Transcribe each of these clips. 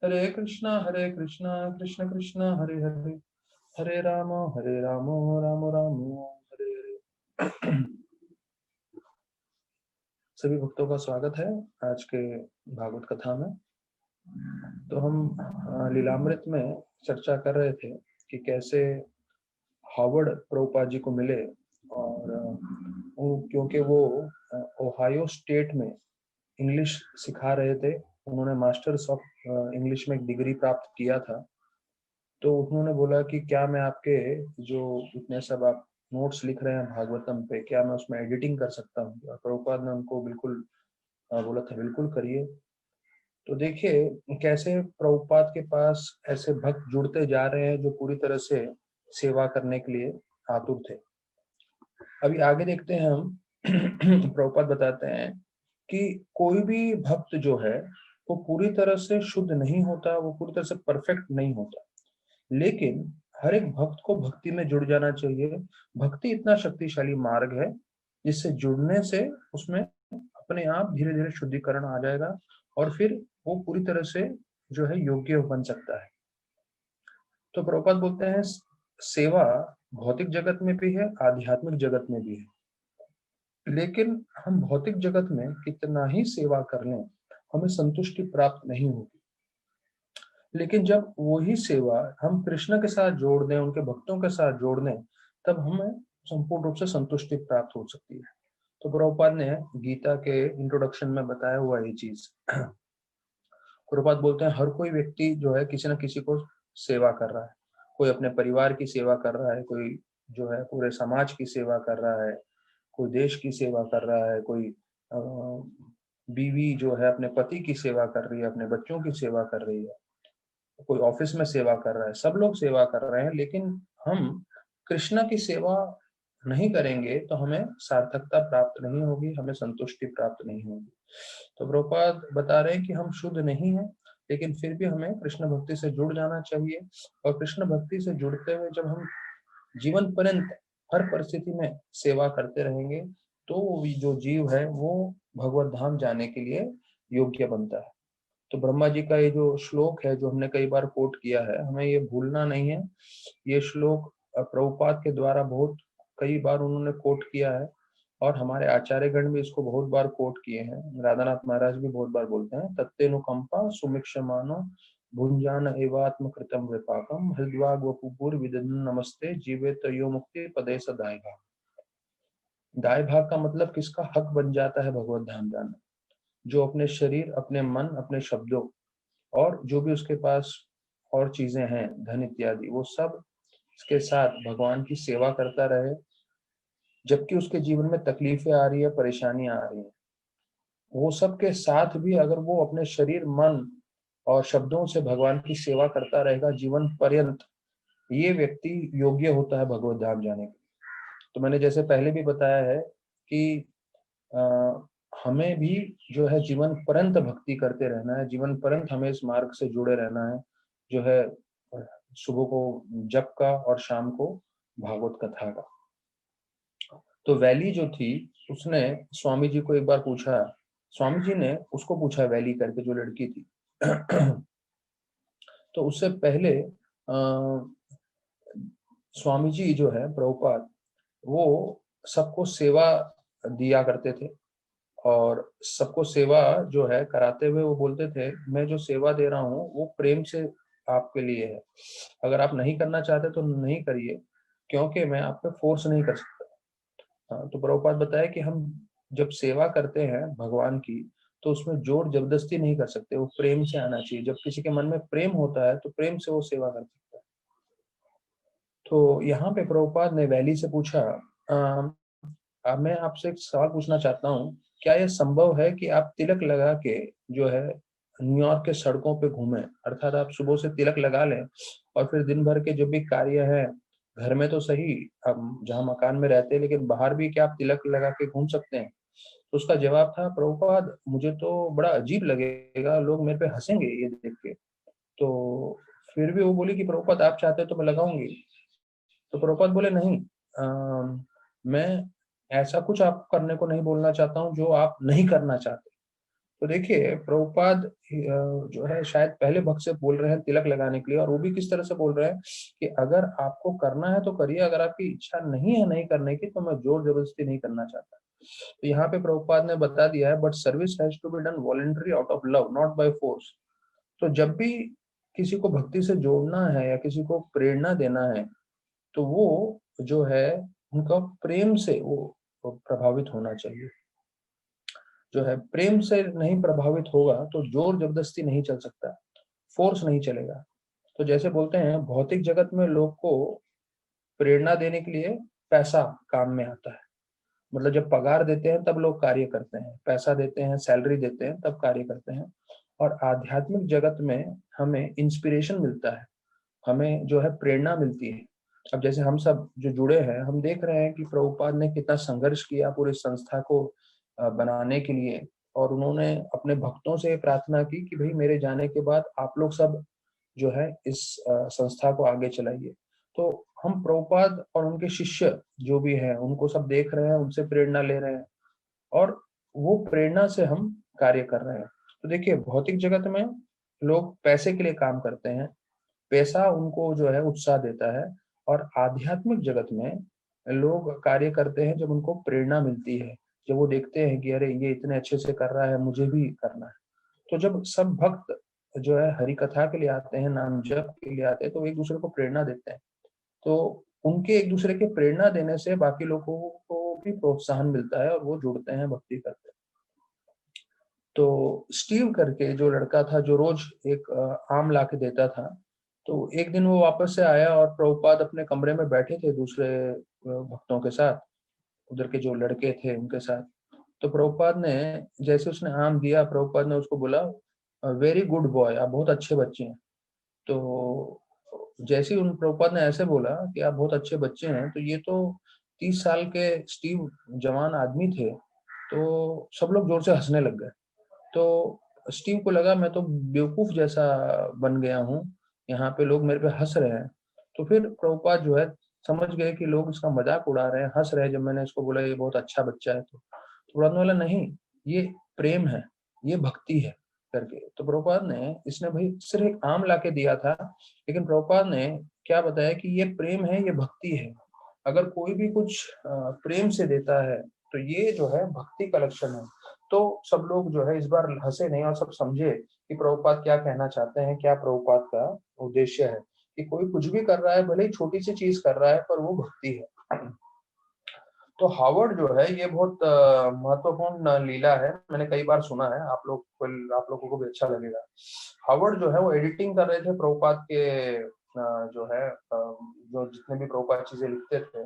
हरे कृष्णा कृष्ण कृष्ण हरे हरे, हरे राम राम राम हरे हरे। सभी भक्तों का स्वागत है आज के भागवत कथा में। तो हम लीलामृत में चर्चा कर रहे थे कि कैसे हार्वर्ड प्रभुपाद जी को मिले, और क्योंकि वो ओहायो स्टेट में इंग्लिश सिखा रहे थे। उन्होंने मास्टर्स ऑफ इंग्लिश में एक डिग्री प्राप्त किया था। तो उन्होंने बोला कि क्या मैं आपके जो इतने सब आप नोट्स लिख रहे हैं भागवतम पे, क्या मैं उसमें एडिटिंग कर सकता हूँ? और प्रभुपाद ने उनको बिल्कुल बोला था, बिल्कुल करिए। तो देखिए कैसे प्रभुपाद के पास ऐसे भक्त जुड़ते जा रहे हैं जो पूरी तरह से सेवा करने के लिए आतुर थे। अभी आगे देखते हैं हम। प्रभुपाद बताते हैं कि कोई भी भक्त जो है वो पूरी तरह से शुद्ध नहीं होता, वो पूरी तरह से परफेक्ट नहीं होता, लेकिन हर एक भक्त को भक्ति में जुड़ जाना चाहिए। भक्ति इतना शक्तिशाली मार्ग है जिससे जुड़ने से उसमें अपने आप धीरे धीरे शुद्धिकरण आ जाएगा, और फिर वो पूरी तरह से जो है योग्य बन सकता है। तो प्रभुपाद बोलते हैं सेवा भौतिक जगत में भी है, आध्यात्मिक जगत में भी है। लेकिन हम भौतिक जगत में कितना ही सेवा कर लें, हमें संतुष्टि प्राप्त नहीं होगी। लेकिन जब वही सेवा हम कृष्ण के साथ जोड़ दें, उनके भक्तों के साथ जोड़ दें, तब हमें संपूर्ण रूप से संतुष्टि प्राप्त हो सकती है। तो प्रभुपाद ने गीता के इंट्रोडक्शन में बताया हुआ ये चीज। प्रभुपाद बोलते हैं हर कोई व्यक्ति जो है किसी न किसी को सेवा कर रहा है। कोई अपने परिवार की सेवा कर रहा है, कोई जो है पूरे समाज की सेवा कर रहा है, कोई देश की सेवा कर रहा है, कोई बीवी जो है अपने पति की सेवा कर रही है, अपने बच्चों की सेवा कर रही है, कोई ऑफिस में सेवा कर रहा है। सब लोग सेवा कर रहे हैं, लेकिन हम कृष्ण की सेवा नहीं करेंगे तो हमें सार्थकता प्राप्त नहीं होगी, हमें संतुष्टि प्राप्त नहीं होगी। तो प्रभुपाद बता रहे हैं कि हम शुद्ध नहीं हैं, लेकिन फिर भी हमें कृष्ण भक्ति से जुड़ जाना चाहिए। और कृष्ण भक्ति से जुड़ते हुए जब हम जीवन पर्यंत हर परिस्थिति में सेवा करते रहेंगे, तो जो जीव है वो भगवत धाम जाने के लिए योग्य बनता है। तो ब्रह्मा जी का ये जो श्लोक है, जो हमने कई बार कोट किया है, हमें ये भूलना नहीं है। ये श्लोक प्रभुपाद के द्वारा बहुत कई बार उन्होंने कोट किया है, और हमारे आचार्यगण भी इसको बहुत बार कोट किए हैं। राधानाथ महाराज भी बहुत बार बोलते हैं, तत्तेनुकंपा सुमिक्षमानो भुंजान एवात्म कृतम विपाकम हृद्वाग वपुपुर विदन नमस्ते जीवे तयो मुक्ति पदे सदाय भाग। दाय भाग का मतलब किसका हक बन जाता है भगवत धाम जाना? जो अपने शरीर, अपने मन, अपने शब्दों और जो भी उसके पास और चीजें हैं, धन इत्यादि, वो सब इसके साथ भगवान की सेवा करता रहे, जबकि उसके जीवन में तकलीफें आ रही है, परेशानियां आ रही है, वो सब के साथ भी अगर वो अपने शरीर, मन और शब्दों से भगवान की सेवा करता रहेगा जीवन पर्यंत, ये व्यक्ति योग्य होता है भगवत धाम जाने के। तो मैंने जैसे पहले भी बताया है कि आ, हमें भी जो है जीवन पर्यंत भक्ति करते रहना है, जीवन पर्यंत हमें इस मार्ग से जुड़े रहना है, जो है सुबह को जप का और शाम को भागवत कथा का। तो वैली जो थी, उसने स्वामी जी को एक बार पूछा, स्वामी जी ने उसको पूछा, वैली करके जो लड़की थी। तो उससे पहले स्वामी जी जो है प्रभुपाद, वो सबको सेवा दिया करते थे, और सबको सेवा जो है कराते हुए वो बोलते थे, मैं जो सेवा दे रहा हूँ वो प्रेम से आपके लिए है। अगर आप नहीं करना चाहते तो नहीं करिए, क्योंकि मैं आप पे फोर्स नहीं कर सकता। हाँ, तो प्रभुपाद बताया कि हम जब सेवा करते हैं भगवान की, तो उसमें जोर जबरदस्ती नहीं कर सकते, वो प्रेम से आना चाहिए। जब किसी के मन में प्रेम होता है तो प्रेम से वो सेवा कर सकता है। तो यहाँ पे प्रभुपाद ने वैली से पूछा, अब मैं आपसे एक सवाल पूछना चाहता हूँ, क्या यह संभव है कि आप तिलक लगा के जो है न्यूयॉर्क के सड़कों पे घूमें? अर्थात आप सुबह से तिलक लगा लें और फिर दिन भर के जो भी कार्य है, घर में तो सही, हम जहाँ मकान में रहते हैं, लेकिन बाहर भी क्या आप तिलक लगा के घूम सकते हैं? तो उसका जवाब था, प्रभुपाद मुझे तो बड़ा अजीब लगेगा, लोग मेरे पे हंसेंगे ये देख के। तो फिर भी वो बोली कि प्रभुपाद आप चाहते तो मैं लगाऊंगी। तो प्रभुपाद बोले नहीं, मैं ऐसा कुछ आप करने को नहीं बोलना चाहता हूँ जो आप नहीं करना चाहते। तो देखिए प्रभुपाद जो है शायद पहले भक्त से बोल रहे हैं तिलक लगाने के लिए, और वो भी किस तरह से बोल रहे हैं कि अगर आपको करना है तो करिए, अगर आपकी इच्छा नहीं है नहीं करने की तो मैं जोर जबरदस्ती नहीं करना चाहता। तो यहाँ पे प्रभुपाद ने बता दिया है, but service has to be done voluntary out of love not by force. तो जब भी किसी को भक्ति से जोड़ना है या किसी को प्रेरणा देना है, तो वो जो है उनका प्रेम से वो प्रभावित होना चाहिए। जो है प्रेम से नहीं प्रभावित होगा तो जोर जबरदस्ती नहीं चल सकता, फोर्स नहीं चलेगा। तो जैसे बोलते हैं भौतिक जगत में लोग को प्रेरणा देने के लिए पैसा काम में आता है। मतलब जब पगार देते हैं तब लोग कार्य करते हैं, पैसा देते हैं, सैलरी देते हैं तब कार्य करते हैं। और आध्यात्मिक जगत में हमें इंस्पिरेशन मिलता है, हमें जो है प्रेरणा मिलती है। अब जैसे हम सब जो जुड़े हैं, हम देख रहे हैं कि प्रभुपाद ने कितना संघर्ष किया पूरी संस्था को बनाने के लिए, और उन्होंने अपने भक्तों से प्रार्थना की कि भाई मेरे जाने के बाद आप लोग सब जो है इस संस्था को आगे चलाइए। तो हम प्रभुपाद और उनके शिष्य जो भी हैं उनको सब देख रहे हैं, उनसे प्रेरणा ले रहे हैं, और वो प्रेरणा से हम कार्य कर रहे हैं। तो देखिए भौतिक जगत में लोग पैसे के लिए काम करते हैं, पैसा उनको जो है उत्साह देता है, और आध्यात्मिक जगत में लोग कार्य करते हैं जब उनको प्रेरणा मिलती है, जब वो देखते हैं कि अरे ये इतने अच्छे से कर रहा है, मुझे भी करना है। तो जब सब भक्त जो है हरि कथा के लिए आते हैं, नाम जप के लिए आते हैं, तो एक दूसरे को प्रेरणा देते हैं। तो उनके एक दूसरे के प्रेरणा देने से बाकी लोगों को भी प्रोत्साहन मिलता है और वो जुड़ते हैं, भक्ति करते हैं। तो स्टीव करके जो लड़का था जो रोज एक आम ला के देता था, तो एक दिन वो वापस से आया और प्रभुपाद अपने कमरे में बैठे थे दूसरे भक्तों के साथ, उधर के जो लड़के थे उनके साथ। तो प्रभुपाद ने जैसे उसने आम दिया, प्रभुपाद ने उसको बोला वेरी गुड बॉय, आप बहुत अच्छे बच्चे हैं। तो जैसे ही उन प्रभुपाद ने ऐसे बोला कि आप बहुत अच्छे बच्चे हैं, तो ये तो 30 साल के स्टीव जवान आदमी थे, तो सब लोग जोर से हंसने लग गए। तो स्टीव को लगा मैं तो बेवकूफ जैसा बन गया हूँ, यहाँ पे लोग मेरे पे हंस रहे हैं। तो फिर प्रभुपाद जो है समझ गए कि लोग इसका मजाक उड़ा रहे हैं, हंस रहे हैं जब मैंने इसको बोला ये बहुत अच्छा बच्चा है। तो प्रभुपाद ने बोला नहीं, ये प्रेम है, ये भक्ति है करके। तो प्रभुपाद ने इसने भाई सिर्फ एक आम लाके दिया था, लेकिन प्रभुपाद ने क्या बताया कि ये प्रेम है, ये भक्ति है। अगर कोई भी कुछ प्रेम से देता है तो ये जो है भक्ति का लक्षण है। तो सब लोग जो है इस बार हंसे नहीं और सब समझे कि प्रभुपाद क्या कहना चाहते हैं, क्या प्रभुपाद का उद्देश्य है, कि कोई कुछ भी कर रहा है, भले ही छोटी सी चीज कर रहा है, पर वो भक्ति है। तो हार्वर्ड जो है ये बहुत महत्वपूर्ण लीला है, मैंने कई बार सुना है, आप लोगों को भी अच्छा लगेगा। हार्वर्ड जो है वो एडिटिंग कर रहे थे प्रभुपाद के जो है जो जितने भी प्रभुपाद चीजें लिखते थे।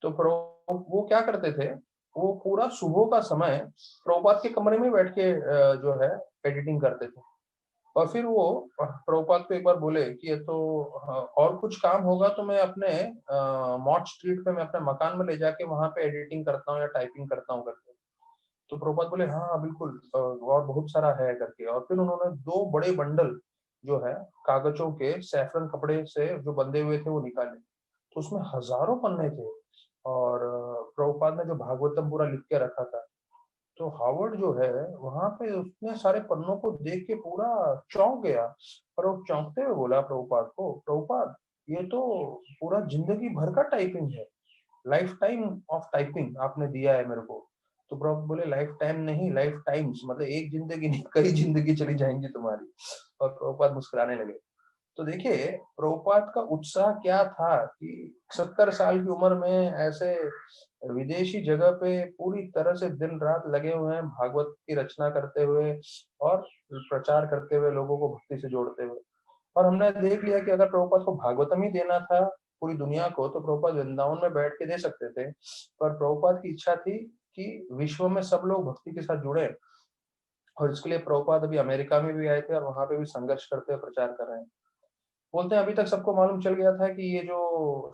तो वो क्या करते थे, वो पूरा सुबह का समय प्रभुपाद के कमरे में बैठ के जो है एडिटिंग करते थे। और फिर वो प्रभुपाद को एक बार बोले कि ये तो और कुछ काम होगा तो मैं अपने मॉट स्ट्रीट पे मैं अपने मकान में ले जाके वहां पे एडिटिंग करता हूँ या टाइपिंग करता हूँ करके। तो प्रभुपाद बोले हाँ हाँ, बिल्कुल और बहुत सारा है करके। और फिर उन्होंने 2 बड़े बंडल जो है कागजों के सैफरन कपड़े से जो बंधे हुए थे वो निकाले। तो उसमें हजारों पन्ने थे, और प्रभुपाद ने जो भागवतम पूरा लिख के रखा था। तो हार्वर्ड जो है वहां पे उतने सारे पन्नों को देख के पूरा चौंक गया। और वो चौंकते हुए बोला प्रभुपाद को, प्रभुपाद ये तो पूरा जिंदगी भर का टाइपिंग है, लाइफ टाइम ऑफ टाइपिंग आपने दिया है मेरे को। तो प्रभु बोले लाइफ टाइम नहीं, लाइफ टाइम्स, मतलब एक जिंदगी नहीं, कई जिंदगी चली जाएंगी तुम्हारी। और प्रभुपाद मुस्कुराने लगे। तो देखिए प्रभुपाद का उत्साह क्या था कि 70 साल की उम्र में ऐसे विदेशी जगह पे पूरी तरह से दिन रात लगे हुए हैं, भागवत की रचना करते हुए और प्रचार करते हुए, लोगों को भक्ति से जोड़ते हुए। और हमने देख लिया कि अगर प्रभुपाद को भागवतम ही देना था पूरी दुनिया को, तो प्रभुपाद वृंदावन में बैठ के दे सकते थे। पर प्रभुपाद की इच्छा थी कि विश्व में सब लोग भक्ति के साथ जुड़े, और इसके लिए प्रभुपाद अभी अमेरिका में भी आए थे और वहां पे भी संघर्ष करते हुए प्रचार कर रहे हैं। बोलते हैं अभी तक सबको मालूम चल गया था कि ये जो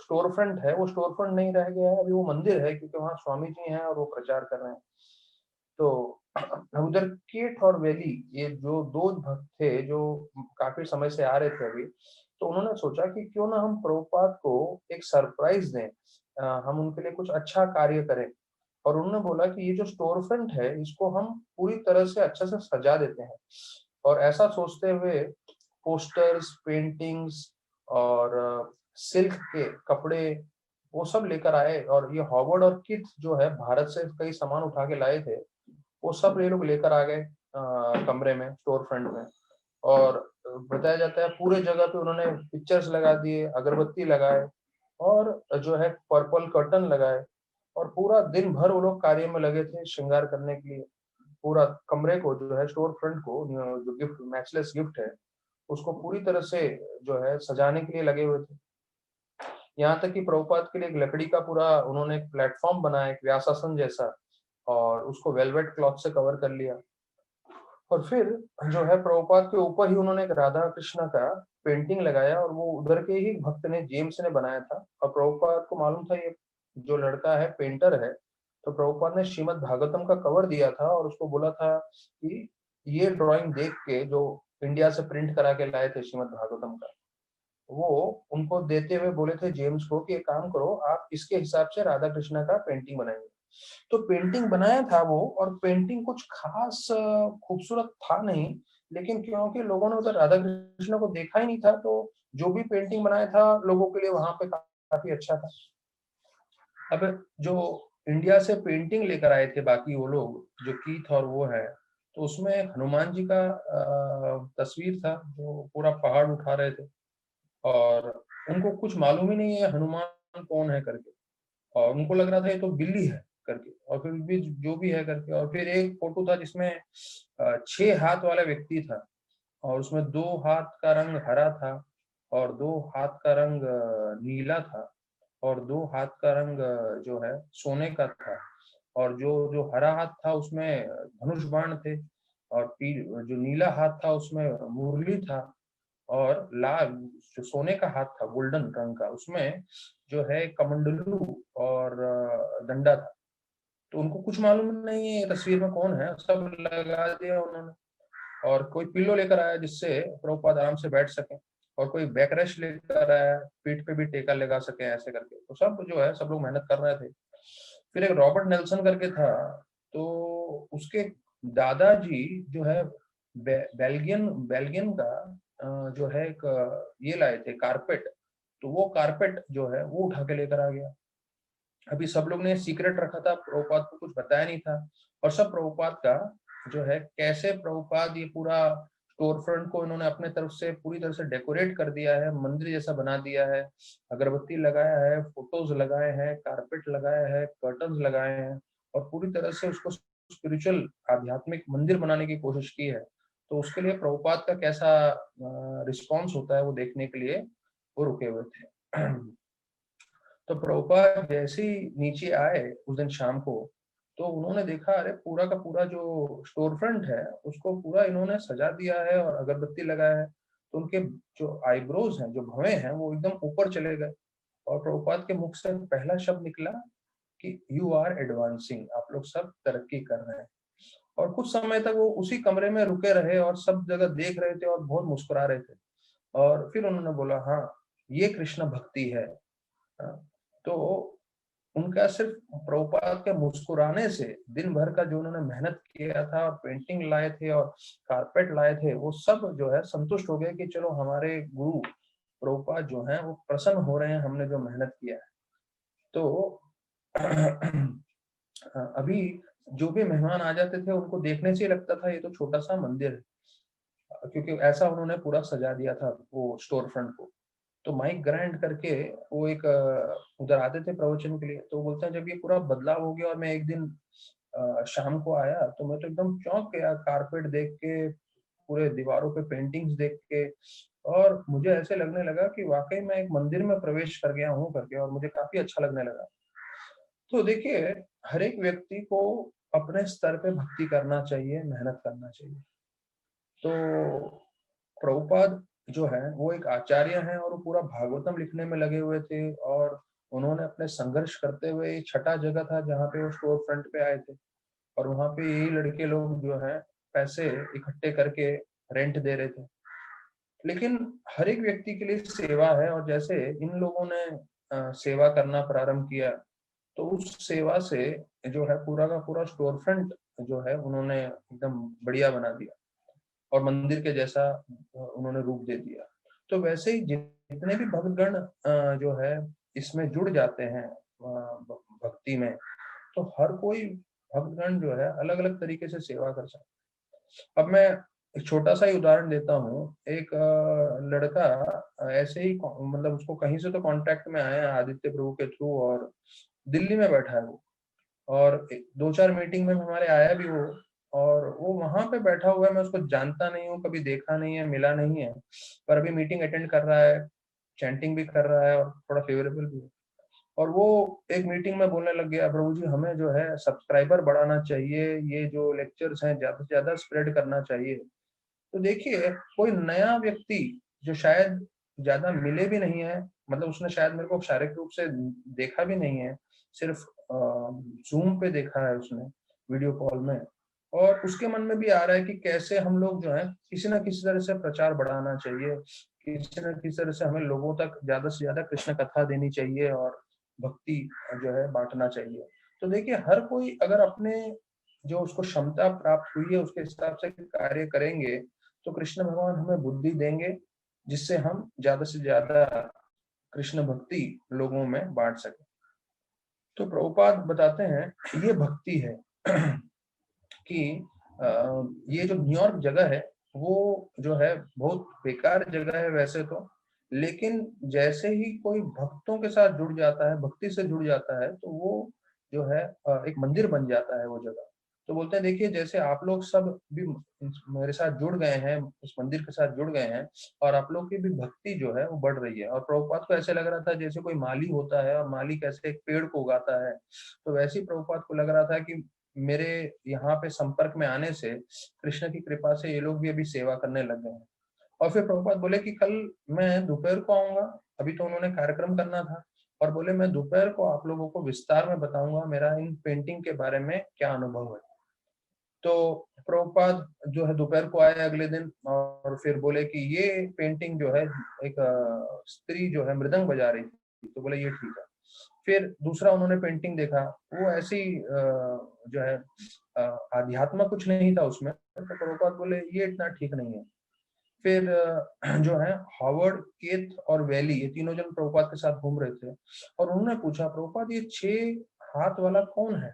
स्टोर फ्रंट है वो स्टोर फ्रंट नहीं रह गया है, अभी वो मंदिर है, क्योंकि वहाँ स्वामी जी हैं और वो प्रचार कर रहे हैं। तो उधर केट और वैली, ये जो 2 भक्त थे जो काफी समय से आ रहे थे अभी, तो उन्होंने सोचा कि क्यों ना हम प्रभुपाद को एक सरप्राइज दें, हम उनके लिए कुछ अच्छा कार्य करें। और उन्होंने बोला कि ये जो स्टोर फ्रंट है इसको हम पूरी तरह से अच्छे से सजा देते हैं, और ऐसा सोचते हुए पोस्टर्स, पेंटिंग्स और सिल्क के कपड़े वो सब लेकर आए, और ये हॉवर्ड और किथ जो है भारत से कई सामान उठा के लाए थे, वो सब ये लोग लेकर आ गए कमरे में, स्टोर फ्रंट में। और बताया जाता है पूरे जगह पे उन्होंने पिक्चर्स लगा दिए, अगरबत्ती लगाए, और जो है पर्पल कर्टन लगाए, और पूरा दिन भर वो लोग कार्य में लगे थे श्रृंगार करने के लिए। पूरा कमरे को जो है, स्टोर फ्रंट को, जो गिफ्ट, मैचलेस गिफ्ट है, उसको पूरी तरह से जो है सजाने के लिए लगे हुए थे। यहाँ तक कि प्रभुपाद के लिए एक लकड़ी का पूरा उन्होंने एक प्लेटफॉर्म बनाया, एक व्यासासन जैसा, और उसको वेलवेट क्लॉथ से कवर कर लिया। और फिर जो है प्रभुपाद के ऊपर ही उन्होंने एक राधा कृष्ण का पेंटिंग लगाया, और वो उधर के ही भक्त ने, जेम्स ने बनाया था। और प्रभुपाद को मालूम था ये जो लड़का है पेंटर है, तो प्रभुपाद ने श्रीमद् भागवतम का कवर दिया था और उसको बोला था कि ये ड्राइंग देख के, जो इंडिया से प्रिंट करा के लाए थे श्रीमद् भागवतम का, वो उनको देते हुए बोले थे जेम्स को कि एक काम करो, आप इसके हिसाब से राधा कृष्ण का पेंटिंग बनाएंगे। तो पेंटिंग बनाया था वो, और पेंटिंग कुछ खास खूबसूरत था नहीं, लेकिन क्योंकि लोगों ने उधर राधा कृष्ण को देखा ही नहीं था, तो जो भी पेंटिंग बनाया था लोगों के लिए वहां पे काफी अच्छा था। अब जो इंडिया से पेंटिंग लेकर आए थे बाकी वो लोग, जो कीथ और वो है, तो उसमें हनुमान जी का तस्वीर था जो पूरा पहाड़ उठा रहे थे, और उनको कुछ मालूम ही नहीं है हनुमान कौन है करके, और उनको लग रहा था ये तो बिल्ली है करके, और फिर भी जो भी है करके। और फिर एक फोटो था जिसमें 6 हाथ वाला व्यक्ति था, और उसमें 2 हाथ का रंग हरा था, और 2 हाथ का रंग नीला था, और 2 हाथ का रंग जो है सोने का था, और जो जो हरा हाथ था उसमें धनुष बाण थे, और जो नीला हाथ था उसमें मुरली था, और लाल जो सोने का हाथ था गोल्डन रंग का, उसमें जो है कमंडलू और डंडा था। तो उनको कुछ मालूम नहीं है ये तस्वीर में कौन है, सब लगा दिया उन्होंने। और कोई पिल्लो लेकर आया जिससे प्रभुपाद आराम से बैठ सके, और कोई बैकरेस्ट लेकर आया, पीठ पे भी टेका लगा सके, ऐसे करके। तो सब जो है, सब लोग मेहनत कर रहे थे। फिर एक रॉबर्ट नेल्सन करके था, तो उसके दादाजी जो है बेल्जियन बेल्जियम का जो है एक ये लाए थे कारपेट, तो वो कारपेट जो है वो उठा के लेकर आ गया। अभी सब लोग ने सीक्रेट रखा था, प्रभुपाद को कुछ बताया नहीं था, और सब प्रभुपाद का जो है, कैसे प्रभुपाद ये पूरा स्टोर फ्रंट को इन्होंने अपने तरफ से पूरी तरह से डेकोरेट कर दिया है, मंदिर जैसा बना दिया है, अगरबत्ती लगाया है, फोटोज लगाए हैं, कारपेट लगाया है, कर्टन्स लगाए हैं, और पूरी तरह से उसको स्पिरिचुअल, आध्यात्मिक मंदिर बनाने की कोशिश की है। तो उसके लिए प्रभुपाद का कैसा रिस्पॉन्स होता है वो देखने के लिए वो रुके हुए थे। तो प्रभुपाद जैसे ही नीचे आए उस दिन शाम को, तो उन्होंने देखा, अरे पूरा का पूरा जो स्टोर फ्रंट है उसको पूरा इन्होंने सजा दिया है और अगरबत्ती लगाया है। तो उनके जो आईब्रोज हैं, जो भवें हैं, वो एकदम ऊपर चले गए, और प्रभुपाद के मुख से पहला शब्द निकला कि यू आर एडवांसिंग, आप लोग सब तरक्की कर रहे हैं। और कुछ समय तक वो उसी कमरे में रुके रहे और सब जगह देख रहे थे और बहुत मुस्कुरा रहे थे। और फिर उन्होंने बोला, हाँ, ये कृष्ण भक्ति है। हाँ, तो उनका सिर्फ प्रभुपाद के मुस्कुराने से, दिन भर का जो उन्होंने मेहनत किया था, और पेंटिंग लाए थे और कारपेट लाए थे, वो सब जो है संतुष्ट हो गए कि चलो हमारे गुरु प्रभुपाद जो हैं वो प्रसन्न हो रहे हैं, हमने जो मेहनत किया है। तो अभी जो भी मेहमान आ जाते थे उनको देखने से ही लगता था ये तो छोटा सा मंदिर है, क्योंकि ऐसा उन्होंने पूरा सजा दिया था वो स्टोर फ्रंट को। तो माइक ग्रांट करके वो एक उधर आते थे प्रवचन के लिए, तो बोलते हैं जब ये पूरा बदलाव हो गया और मैं एक दिन शाम को आया, तो मैं तो एकदम चौंक गया कारपेट देख के, पूरे दीवारों पे पेंटिंग्स देख के, और मुझे ऐसे लगने लगा कि वाकई मैं एक मंदिर में प्रवेश कर गया हूँ करके, और मुझे काफी अच्छा लगने लगा। तो देखिए, हर एक व्यक्ति को अपने स्तर पे भक्ति करना चाहिए, मेहनत करना चाहिए। तो प्रभुपाद जो है वो एक आचार्य हैं, और वो पूरा भागवतम लिखने में लगे हुए थे, और उन्होंने अपने संघर्ष करते हुए, छठा जगह था जहाँ पे वो स्टोर फ्रंट पे आए थे, और वहां पे यही लड़के लोग जो है पैसे इकट्ठे करके रेंट दे रहे थे। लेकिन हर एक व्यक्ति के लिए सेवा है, और जैसे इन लोगों ने सेवा करना प्रारंभ किया, तो उस सेवा से जो है पूरा का पूरा स्टोर फ्रंट जो है उन्होंने एकदम बढ़िया बना दिया और मंदिर के जैसा उन्होंने रूप दे दिया। तो वैसे ही जितने भी भक्तगण जो है इसमें जुड़ जाते हैं भक्ति में, तो हर कोई भक्तगण जो है अलग-अलग तरीके से सेवा कर सकता है। अब मैं एक छोटा-सा ही उदाहरण देता हूँ। एक लड़का ऐसे ही मतलब उसको कहीं से तो कॉन्टैक्ट में आया आदित्य प्रभु के थ्रू और दिल्ली में बैठा है वो। और 2-4 मीटिंग में हमारे आया भी वो, और वो वहाँ पे बैठा हुआ है, मैं उसको जानता नहीं हूँ, कभी देखा नहीं है, मिला नहीं है, पर अभी मीटिंग अटेंड कर रहा है, चैंटिंग भी कर रहा है और थोड़ा फेवरेबल भी है। और वो एक मीटिंग में बोलने लग गया, प्रभु जी हमें जो है सब्सक्राइबर बढ़ाना चाहिए, ये जो लेक्चर्स हैं ज़्यादा से ज़्यादा स्प्रेड करना चाहिए। तो देखिए, कोई नया व्यक्ति जो शायद ज़्यादा मिले भी नहीं है, मतलब उसने शायद मेरे को शारीरिक रूप से देखा भी नहीं है, सिर्फ ज़ूम पे देखा है उसने, वीडियो कॉल में, और उसके मन में भी आ रहा है कि कैसे हम लोग जो है किसी न किसी तरह से प्रचार बढ़ाना चाहिए, किसी न किसी तरह से हमें लोगों तक ज़्यादा से ज़्यादा कृष्ण कथा देनी चाहिए और भक्ति जो है बाँटना चाहिए। तो देखिए, हर कोई अगर अपने जो उसको क्षमता प्राप्त हुई है उसके हिसाब से कार्य करेंगे, तो कृष्ण भगवान हमें बुद्धि देंगे, जिससे हम ज़्यादा से ज़्यादा कृष्ण भक्ति लोगों में बाँट सकें। तो प्रभुपाद बताते हैं, ये भक्ति है कि अ, ये जो न्यूयॉर्क जगह है, वो जो है बहुत बेकार जगह है वैसे तो, लेकिन जैसे ही कोई भक्तों के साथ जुड़ जाता है, भक्ति से जुड़ जाता है, तो वो जो है एक मंदिर बन जाता है वो जगह। तो बोलते हैं देखिए, जैसे आप लोग सब भी मेरे साथ जुड़ गए हैं, उस मंदिर के साथ जुड़ गए हैं, और आप लोग की भी भक्ति जो है वो बढ़ रही है। और प्रभुपाद को ऐसे लग रहा था जैसे कोई माली होता है और माली कैसे एक पेड़ को उगाता है, तो वैसे ही प्रभुपाद को लग रहा था कि मेरे यहाँ पे संपर्क में आने से कृष्ण की कृपा से ये लोग भी अभी सेवा करने लग गए हैं। और फिर प्रभुपाद बोले कि कल मैं दोपहर को आऊंगा, अभी तो उन्होंने कार्यक्रम करना था, और बोले मैं दोपहर को आप लोगों को विस्तार में बताऊंगा मेरा इन पेंटिंग के बारे में क्या अनुभव है। तो प्रभुपाद जो है दोपहर को आए अगले दिन और फिर बोले कि ये पेंटिंग जो है एक स्त्री जो है मृदंग बजा रही थी, तो बोले ये ठीक है। फिर दूसरा उन्होंने पेंटिंग देखा, वो ऐसी जो है आध्यात्म कुछ नहीं था उसमें, तो प्रभुपाद बोले ये इतना ठीक नहीं है। फिर जो है हावर्ड, केथ और वैली, ये तीनों जन प्रभुपाद के साथ घूम रहे थे, और उन्होंने पूछा प्रभुपाद ये 6 हाथ वाला कौन है।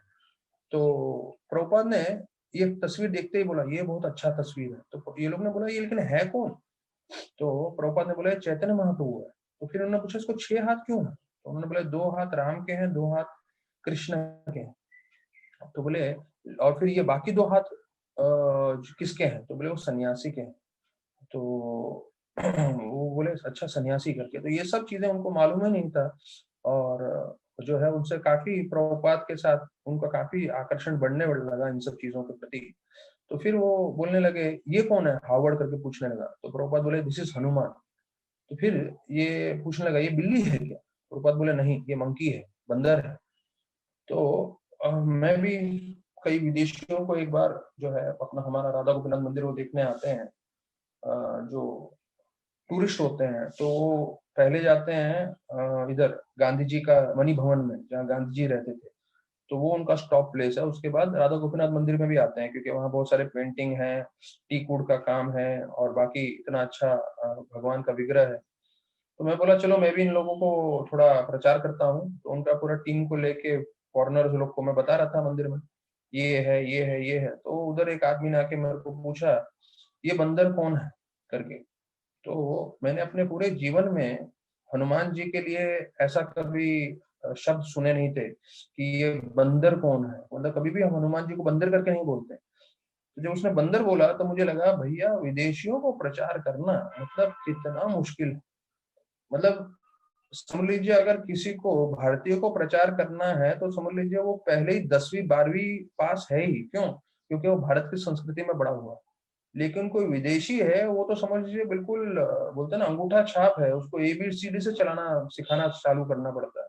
तो प्रभुपाद ने ये तस्वीर देखते ही बोला ये बहुत अच्छा तस्वीर है। तो ये लोग ने बोला ये लेकिन है कौन। तो प्रभुपाद ने बोला चैतन्य महाप्रभु है। तो फिर उन्होंने पूछा इसको 6 हाथ क्यों है, तो उन्होंने बोला 2 हाथ राम के हैं, 2 हाथ कृष्ण के हैं। तो बोले और फिर ये बाकी 2 हाथ किसके हैं, तो बोले वो सन्यासी के हैं। तो वो बोले अच्छा सन्यासी करके, तो ये सब चीजें उनको मालूम ही नहीं था। और जो है उनसे काफी प्रभुपाद के साथ उनका काफी आकर्षण बढ़ने लगा इन सब चीजों के प्रति। तो फिर वो बोलने लगे ये कौन है, हावर्ड करके पूछने लगा। तो प्रभुपाद बोले दिस इज हनुमान। तो फिर ये पूछने लगा ये बिल्ली है क्या। प्रभुपाद बोले नहीं ये मंकी है, बंदर है। तो मैं भी कई विदेशियों को एक बार जो है अपना हमारा राधा गोपीनाथ मंदिर वो देखने आते हैं, जो टूरिस्ट होते हैं, तो वो पहले जाते हैं इधर गांधी जी का मणि भवन में जहाँ गांधी जी रहते थे, तो वो उनका स्टॉप प्लेस है। उसके बाद राधा गोपीनाथ मंदिर में भी आते हैं क्योंकि वहाँ बहुत सारे पेंटिंग है, टीक वुड का काम है, और बाकी इतना अच्छा भगवान का विग्रह है। तो मैं बोला चलो मैं भी इन लोगों को थोड़ा प्रचार करता हूँ। तो उनका पूरा टीम को लेके फॉरनर्स लोग को मैं बता रहा था मंदिर में ये है ये है ये है। तो उधर एक आदमी ने आके मेरे को पूछा ये बंदर कौन है करके। तो मैंने अपने पूरे जीवन में हनुमान जी के लिए ऐसा कभी शब्द सुने नहीं थे कि ये बंदर कौन है, मतलब कभी भी हम हनुमान जी को बंदर करके नहीं बोलते। तो जब उसने बंदर बोला तो मुझे लगा भैया विदेशियों को प्रचार करना मतलब कितना मुश्किल है। मतलब समझ लीजिए अगर किसी को भारतीय को प्रचार करना है तो समझ लीजिए वो पहले ही 10वीं 12वीं पास है ही, क्यों, क्योंकि वो भारत की संस्कृति में बड़ा हुआ। लेकिन कोई विदेशी है वो तो समझ लीजिए बिल्कुल बोलते हैं ना अंगूठा छाप है, उसको एबीसीडी से चलाना सिखाना चालू करना पड़ता है।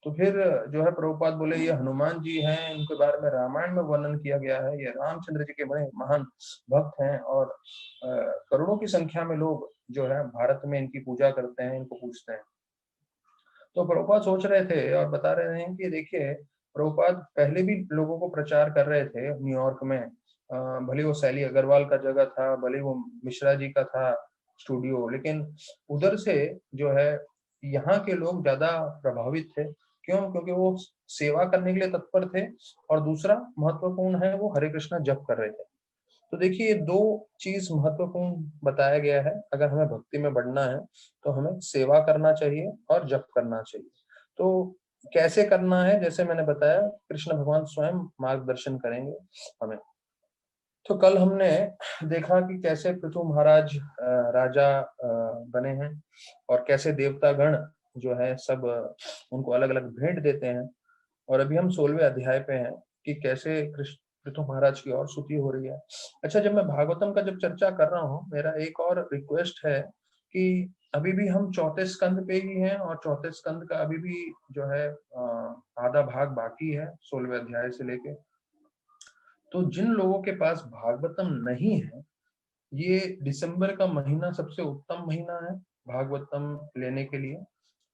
तो फिर जो है प्रभुपाद बोले ये हनुमान जी हैं, इनके बारे में रामायण में वर्णन किया गया है, ये रामचंद्र जी के बड़े महान भक्त हैं, और करोड़ों की संख्या में लोग जो है भारत में इनकी पूजा करते हैं, इनको पूजते हैं। तो प्रभुपाद सोच रहे थे और बता रहे हैं कि देखिए, प्रभुपाद पहले भी लोगों को प्रचार कर रहे थे न्यूयॉर्क में। भले वो सैली अग्रवाल का जगह था, भले वो मिश्रा जी का था स्टूडियो, लेकिन उधर से जो है यहाँ के लोग ज़्यादा प्रभावित थे। क्यों? क्योंकि वो सेवा करने के लिए तत्पर थे और दूसरा महत्वपूर्ण है, वो हरे कृष्णा जप कर रहे थे। तो देखिए, ये 2 चीज़ महत्वपूर्ण बताया गया है। अगर हमें भक्ति में बढ़ना है, तो हमें सेवा करना चाहिए और जप करना चाहिए। तो कैसे करना है, जैसे मैंने बताया, कृष्ण भगवान स्वयं मार्गदर्शन करेंगे हमें। तो कल हमने देखा कि कैसे पृथु महाराज राजा बने हैं और कैसे देवतागण जो है सब उनको अलग-अलग भेंट देते हैं। और अभी हम 16वें अध्याय पे हैं कि कैसे कृष्ण पृथु महाराज की और स्तुति हो रही है। अच्छा, जब मैं भागवतम का जब चर्चा कर रहा हूँ, मेरा एक और रिक्वेस्ट है कि अभी भी हम चौथे स्कंद पे ही हैं और चौथे स्कंद का अभी भी जो है आधा भाग बाकी है 16वें अध्याय से लेके। तो जिन लोगों के पास भागवतम नहीं है, ये दिसंबर का महीना सबसे उत्तम महीना है भागवतम लेने के लिए।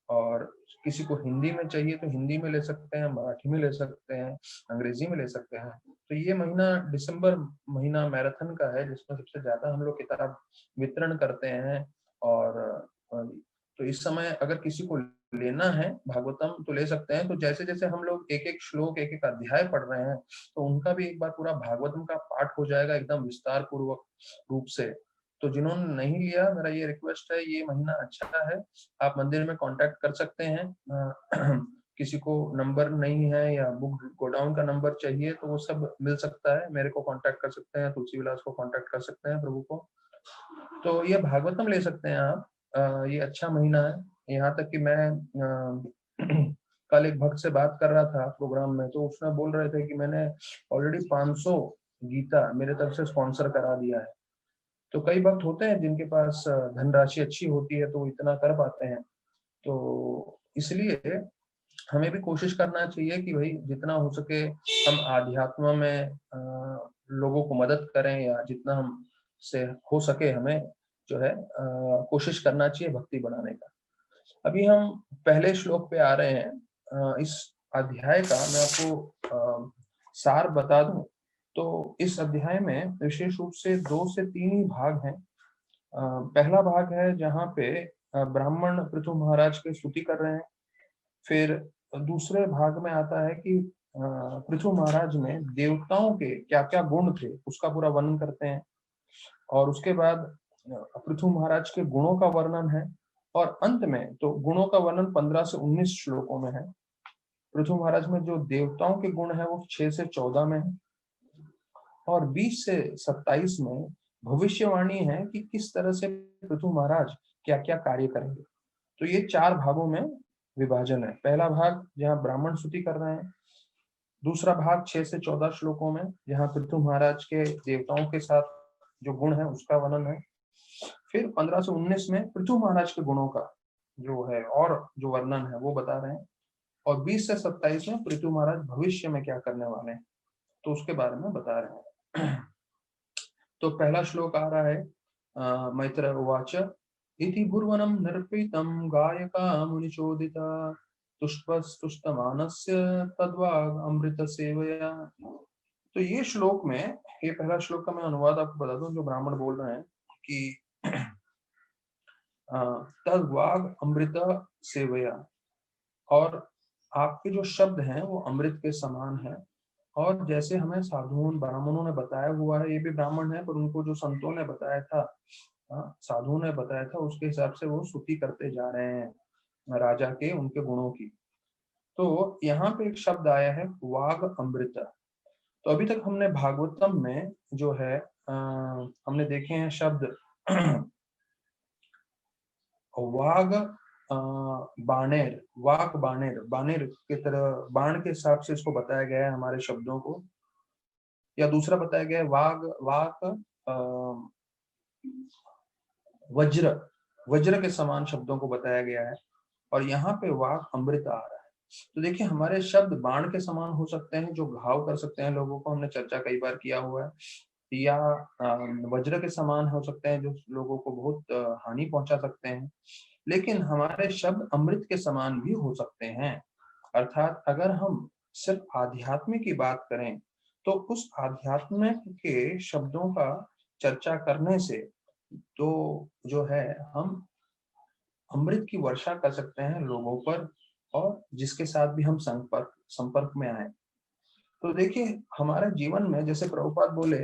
और किसी को हिंदी में चाहिए तो हिंदी में ले सकते हैं, मराठी में ले सकते हैं, अंग्रेजी में ले सकते हैं। तो ये महीना दिसंबर महीना मैराथन का है, जिसमें सबसे ज्यादा हम लोग किताब वितरण करते हैं। और तो इस समय अगर किसी को लेना है भागवतम तो ले सकते हैं। तो जैसे जैसे हम लोग एक एक श्लोक, एक एक अध्याय पढ़ रहे हैं, तो उनका भी एक बार पूरा भागवतम का पाठ हो जाएगा एकदम विस्तार पूर्वक रूप से। तो जिन्होंने नहीं लिया, मेरा ये रिक्वेस्ट है, ये महीना अच्छा है, आप मंदिर में कांटेक्ट कर सकते हैं। किसी को नंबर नहीं है या बुक गोडाउन का नंबर चाहिए तो वो सब मिल सकता है, मेरे को कांटेक्ट कर सकते हैं, तुलसी विलास को कांटेक्ट कर सकते हैं, प्रभु को। तो ये भागवतम ले सकते हैं आप। ये अच्छा महीना है। यहाँ तक कि मैं कल एक भक्त से बात कर रहा था प्रोग्राम में, तो उसने बोल रहे थे कि मैंने ऑलरेडी 500 गीता मेरे तरफ से स्पॉन्सर करा दिया है। तो कई भक्त होते हैं जिनके पास धनराशि अच्छी होती है तो वो इतना कर पाते हैं। तो इसलिए हमें भी कोशिश करना चाहिए कि भाई जितना हो सके हम आध्यात्म में लोगों को मदद करें, या जितना हम से हो सके हमें जो है कोशिश करना चाहिए भक्ति बढ़ाने का। अभी हम पहले श्लोक पे आ रहे हैं। इस अध्याय का मैं आपको सार बता दूं तो इस अध्याय में विशेष रूप से 2 से 3 ही भाग हैं। पहला भाग है जहाँ पे ब्राह्मण पृथु महाराज की स्तुति कर रहे हैं। फिर दूसरे भाग में आता है कि पृथु महाराज में देवताओं के क्या क्या गुण थे उसका पूरा वर्णन करते हैं। और उसके बाद पृथु महाराज के गुणों का वर्णन है। और अंत में तो गुणों का वर्णन 15 से 19 श्लोकों में है। पृथु महाराज में जो देवताओं के गुण है वो 6 से 14 में है। और 20 से 27 में भविष्यवाणी है कि किस तरह से पृथु महाराज क्या क्या कार्य करेंगे। तो ये 4 भागों में विभाजन है। पहला भाग जहाँ ब्राह्मण स्तुति कर रहे हैं, दूसरा भाग 6 से 14 श्लोकों में जहाँ पृथु महाराज के देवताओं के साथ जो गुण है उसका वर्णन है। फिर 15 से 19 में पृथु महाराज के गुणों का जो है और जो वर्णन है वो बता रहे हैं। और 20 से 27 में पृथु महाराज भविष्य में क्या करने वाले हैं तो उसके बारे में बता रहे हैं। तो पहला श्लोक आ रहा है मैत्र उवाच इति भुर्वनं नर्पितं गायका मुनिचोदिता तुष्टस्तुष्टमानस्य तद्वाग अमृत सेवया। तो ये श्लोक में, ये पहला श्लोक का मैं अनुवाद आपको बता दूं जो ब्राह्मण बोल रहे हैं कि तद्वाग अमृत सेवया। और आपके जो शब्द हैं वो अमृत के समान है। और जैसे हमें साधुओं ब्राह्मणों ने बताया हुआ है, ये भी ब्राह्मण है पर उनको जो संतों ने बताया था, साधुओं ने बताया था, उसके हिसाब से वो स्तुति करते जा रहे हैं राजा के उनके गुणों की। तो यहाँ पे एक शब्द आया है वाग अमृत। तो अभी तक हमने भागवतम में जो है हमने देखे हैं शब्द वाग बाणेर, वाक बाणेर, बाणेर की तरह बाण के हिसाब से इसको बताया गया है हमारे शब्दों को। या दूसरा बताया गया है वाग वाक वज्र, वज्र के समान शब्दों को बताया गया है। और यहाँ पे वाक अमृत आ रहा है। तो देखिए हमारे शब्द बाण के समान हो सकते हैं जो घाव कर सकते हैं लोगों को, हमने चर्चा कई बार किया हुआ है। या वज्र के समान हो सकते हैं जो लोगों को बहुत हानि पहुंचा सकते हैं। लेकिन हमारे शब्द अमृत के समान भी हो सकते हैं। अर्थात अगर हम सिर्फ आध्यात्म की बात करें तो उस आध्यात्म के शब्दों का चर्चा करने से तो जो है हम अमृत की वर्षा कर सकते हैं लोगों पर, और जिसके साथ भी हम संपर्क संपर्क में आए। तो देखिए हमारे जीवन में जैसे प्रभुपाद बोले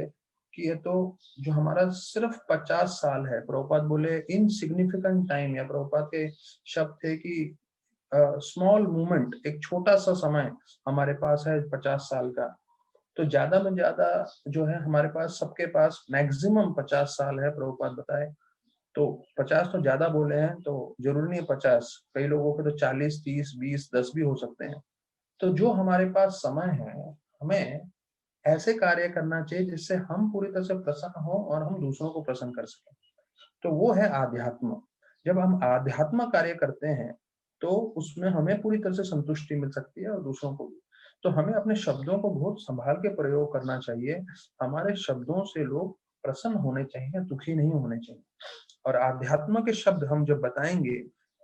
कि ये तो जो हमारा सिर्फ 50 साल है, प्रभुपाद बोले इनसिग्निफिकेंट टाइम, या प्रभुपाद के शब्द थे कि स्मॉल मूवमेंट, एक छोटा सा समय हमारे पास है 50 साल का। तो ज्यादा में ज्यादा जो है हमारे पास, सबके पास मैक्सिमम 50 साल है, प्रभुपाद बताए। तो 50 तो ज्यादा बोले हैं, तो जरूरी नहीं है 50, कई लोगों के तो 40, 30, 20, 10 भी हो सकते हैं। तो जो हमारे पास समय है, हमें ऐसे कार्य करना चाहिए जिससे हम पूरी तरह से प्रसन्न हो और हम दूसरों को प्रसन्न कर सकें। तो वो है आध्यात्म। जब हम आध्यात्म कार्य करते हैं तो उसमें हमें पूरी तरह से संतुष्टि मिल सकती है और दूसरों को भी। तो हमें अपने शब्दों को बहुत संभाल के प्रयोग करना चाहिए। हमारे शब्दों से लोग प्रसन्न होने चाहिए, दुखी नहीं होने चाहिए। और आध्यात्म के शब्द हम जब बताएंगे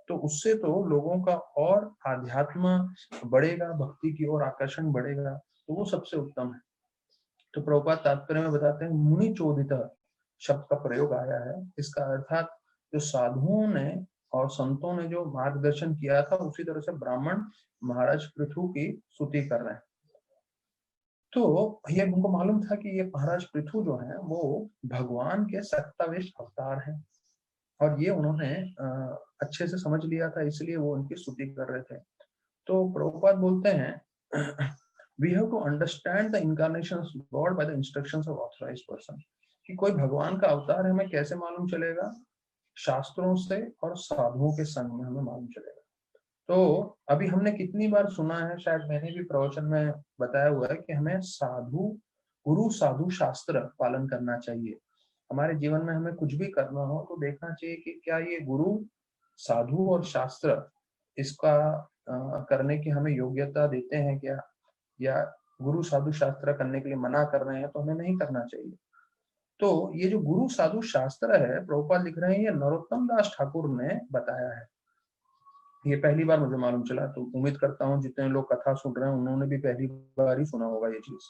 तो उससे तो लोगों का और आध्यात्म बढ़ेगा, भक्ति की ओर आकर्षण बढ़ेगा। तो वो सबसे उत्तम है। तो प्रभुपाद तात्पर्य में बताते हैं मुनि चोदित शब्द का प्रयोग आया है। इसका अर्थात जो साधुओं ने और संतों ने जो मार्गदर्शन किया था, उसी तरह से ब्राह्मण महाराज पृथु की स्तुति कर रहे हैं। तो ये उनको मालूम था कि ये महाराज पृथु जो है वो भगवान के सत्तावेश अवतार हैं, और ये उन्होंने अच्छे से समझ लिया था, इसलिए वो उनकी स्तुति कर रहे थे। तो प्रभुपाद बोलते हैं we have to understand the incarnations of God by the instructions of authorized person। कि कोई भगवान का अवतार हमें कैसे मालूम चलेगा? शास्त्रों से और साधुओं के संग में हमें मालूम चलेगा। तो अभी हमने कितनी बार सुना है, शायद मैंने भी प्रवचन में बताया हुआ है कि हमें गुरु साधु शास्त्र पालन करना चाहिए। हमारे जीवन में हमें कुछ भी करना हो तो देखना चाहिए कि क्या ये गुरु साधु और शास्त्र इसका करने की हमें योग्यता देते हैं क्या, या गुरु साधु शास्त्र करने के लिए मना कर रहे हैं तो हमें नहीं करना चाहिए। तो ये जो गुरु साधु शास्त्र है, प्रभुपाद लिख रहे हैं, ये नरोत्तम दास ठाकुर ने बताया है। ये पहली बार मुझे मालूम चला, तो उम्मीद करता हूँ जितने लोग कथा सुन रहे हैं उन्होंने भी पहली बार ही सुना होगा ये चीज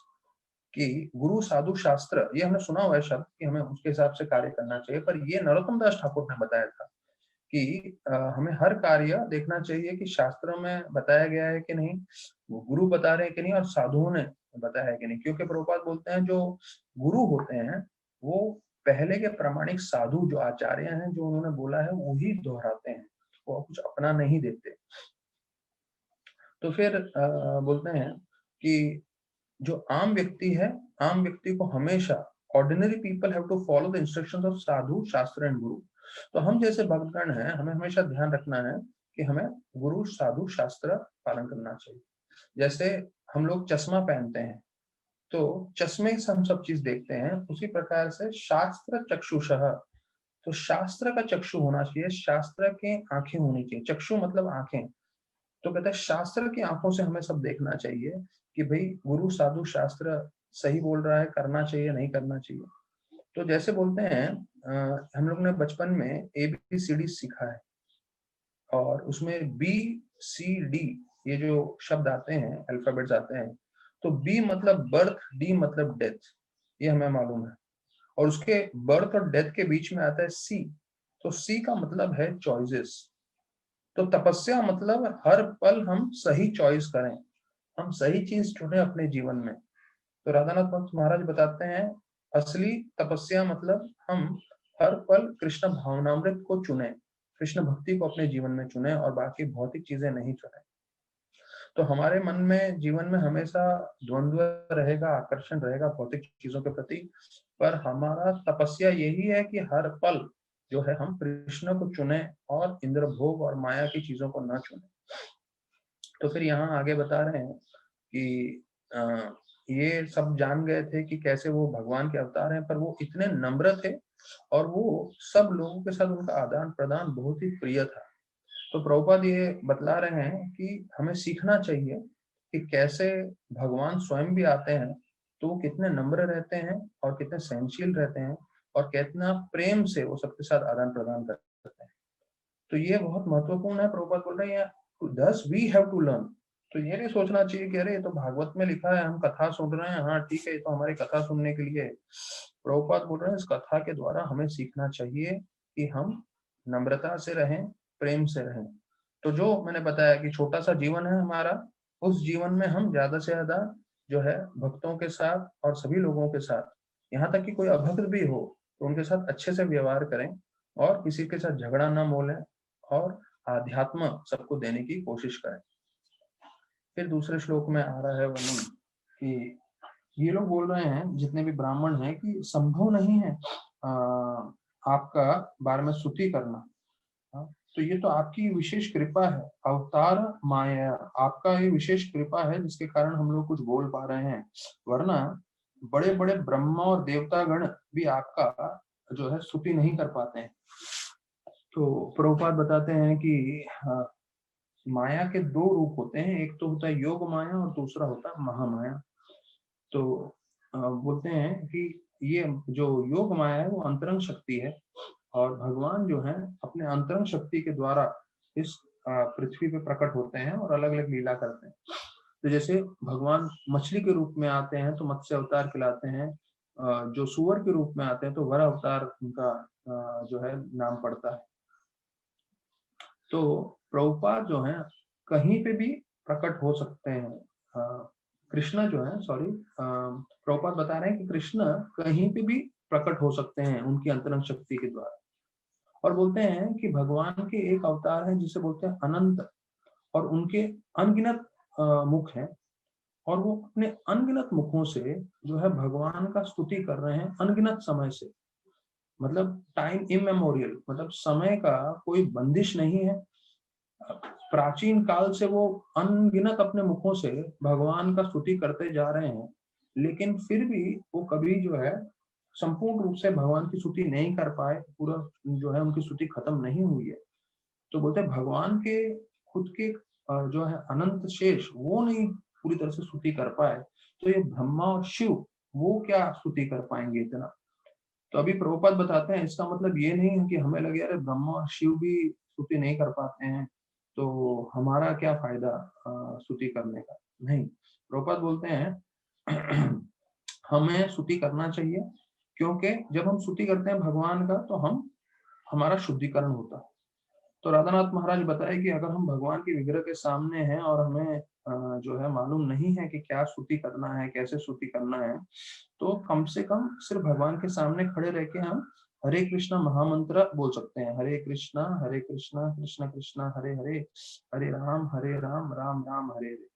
कि गुरु साधु शास्त्र। ये हमने सुना हुआ है शब्द कि हमें उसके हिसाब से कार्य करना चाहिए, पर ये नरोत्तम दास ठाकुर ने बताया था कि हमें हर कार्य देखना चाहिए कि शास्त्रों में बताया गया है कि नहीं, वो गुरु बता रहे हैं कि नहीं, और साधुओं ने बताया है कि नहीं। क्योंकि प्रभुपाद बोलते हैं जो गुरु होते हैं वो पहले के प्रामाणिक साधु जो आचार्य हैं, जो उन्होंने बोला है वही दोहराते हैं, वो कुछ अपना नहीं देते। तो फिर बोलते हैं कि जो आम व्यक्ति है, आम व्यक्ति को हमेशा, ordinary people have to follow the instructions of sadhu shastra and गुरु। तो हम जैसे भक्तगण हैं, हमें हमेशा ध्यान रखना है कि हमें गुरु साधु शास्त्र पालन करना चाहिए। जैसे हम लोग चश्मा पहनते हैं तो चश्मे से हम सब चीज देखते हैं, उसी प्रकार से शास्त्र चक्षुषः, तो शास्त्र का चक्षु होना चाहिए, शास्त्र के आंखें होनी चाहिए। चक्षु मतलब आंखें। तो कहते हैं शास्त्र की आंखों से हमें सब देखना चाहिए कि भाई गुरु साधु शास्त्र सही बोल रहा है, करना चाहिए नहीं करना चाहिए। तो जैसे बोलते हैं हम लोग ने बचपन में ABCD सीखा है, और उसमें BCD ये जो शब्द आते हैं, अल्फाबेट्स आते हैं, तो B मतलब बर्थ, D मतलब डेथ, ये हमें मालूम है। और उसके बर्थ और डेथ के बीच में आता है C, तो C का मतलब है चॉइसेस। तो तपस्या मतलब हर पल हम सही चॉइस करें, हम सही चीज चुने अपने जीवन में। तो राधानाथ भक्त महाराज बताते हैं असली तपस्या मतलब हम हर पल कृष्ण भावनामृत को चुने, कृष्ण भक्ति को अपने जीवन में चुने, और बाकी भौतिक चीजें नहीं चुने। तो हमारे मन में, जीवन में हमेशा द्वंद्व रहेगा, आकर्षण रहेगा भौतिक चीजों के प्रति, पर हमारा तपस्या यही है कि हर पल जो है हम कृष्ण को चुने और इंद्र भोग और माया की चीजों को न चुने। तो फिर यहाँ आगे बता रहे हैं कि ये सब जान गए थे कि कैसे वो भगवान के अवतार हैं, पर वो इतने नम्र थे और वो सब लोगों के साथ उनका आदान प्रदान बहुत ही प्रिय था। तो प्रभुपाद ये बतला रहे हैं कि हमें सीखना चाहिए कि कैसे भगवान स्वयं भी आते हैं तो वो कितने नम्र रहते हैं और कितने सहनशील रहते हैं, और कितना प्रेम से वो सबके साथ आदान प्रदान करते हैं। तो ये बहुत महत्वपूर्ण है। प्रभुपाद बोल रहे हैं thus we have to learn। तो ये नहीं सोचना चाहिए कि अरे ये तो भागवत में लिखा है, हम कथा सुन रहे हैं, हाँ ठीक है, ये तो हमारी कथा सुनने के लिए है। प्रभुपाद बोल रहे हैं इस कथा के द्वारा हमें सीखना चाहिए कि हम नम्रता से रहें, प्रेम से रहें। तो जो मैंने बताया कि छोटा सा जीवन है हमारा, उस जीवन में हम ज्यादा से ज्यादा जो है भक्तों के साथ और सभी लोगों के साथ, यहाँ तक कि कोई अभक्त भी हो तो उनके साथ अच्छे से व्यवहार करें और किसी के साथ झगड़ा ना मोलें और आध्यात्म सबको देने की कोशिश करें। फिर दूसरे श्लोक में आ रहा है वर्णन कि ये लोग बोल रहे हैं जितने भी ब्राह्मण हैं कि संभव नहीं है आपका बारे में स्तुति करना। तो ये तो आपकी विशेष कृपा है, अवतार माया, आपका ये विशेष कृपा है जिसके कारण हम लोग कुछ बोल पा रहे हैं, वरना बड़े बड़े ब्रह्मा और देवता गण भी आपका जो है स्तुति नहीं कर पाते हैं। तो प्रभुपाद बताते हैं कि माया के दो रूप होते हैं, एक तो होता है योग माया और दूसरा होता है महामाया। तो बोलते हैं कि ये जो योग माया है वो अंतरंग शक्ति है और भगवान जो है अपने अंतरंग शक्ति के द्वारा इस पृथ्वी पे प्रकट होते हैं और अलग अलग लीला करते हैं। तो जैसे भगवान मछली के रूप में आते हैं तो मत्स्य अवतार खिलाते हैं, जो सुअर के रूप में आते हैं तो वराह अवतार उनका जो है नाम पड़ता है। तो प्रभुपाद जो है कहीं पे भी प्रकट हो सकते हैं। कृष्णा जो है प्रभुपाद बता रहे हैं कि कृष्ण कहीं पे भी प्रकट हो सकते हैं उनकी अंतरंग शक्ति के द्वारा। और बोलते हैं कि भगवान के एक अवतार है जिसे बोलते हैं अनंत, और उनके अनगिनत मुख हैं और वो अपने अनगिनत मुखों से जो है भगवान का स्तुति कर रहे हैं अनगिनत समय से। मतलब टाइम इमेमोरियल, मतलब समय का कोई बंदिश नहीं है। प्राचीन काल से वो अनगिनत अपने मुखों से भगवान का स्तुति करते जा रहे हैं, लेकिन फिर भी वो कभी जो है संपूर्ण रूप से भगवान की स्तुति नहीं कर पाए, पूरा जो है उनकी स्तुति खत्म नहीं हुई है। तो बोलते हैं भगवान के खुद के जो है अनंत शेष वो नहीं पूरी तरह से स्तुति कर पाए, तो ये ब्रह्मा और शिव वो क्या स्तुति कर पाएंगे इतना। तो अभी प्रभुपाद बताते हैं इसका मतलब ये नहीं है कि हमें लगे अरे ब्रह्मा और शिव भी स्तुति नहीं कर पाते हैं तो हमारा क्या फायदा स्तुति करने का। नहीं, प्रभुपाद बोलते हैं हमें स्तुति करना चाहिए, क्योंकि जब हम स्तुति करते हैं भगवान का तो हमारा शुद्धिकरण होता है। तो राधानाथ महाराज बताए कि अगर हम भगवान के विग्रह के सामने हैं और हमें जो है मालूम नहीं है कि क्या स्तुति करना है, कैसे स्तुति करना है, तो कम से कम सिर्फ भगवान के सामने खड़े रह के हम हरे कृष्णा महामंत्र बोल सकते हैं। हरे कृष्णा कृष्णा कृष्णा हरे हरे, हरे राम राम राम हरे हरे।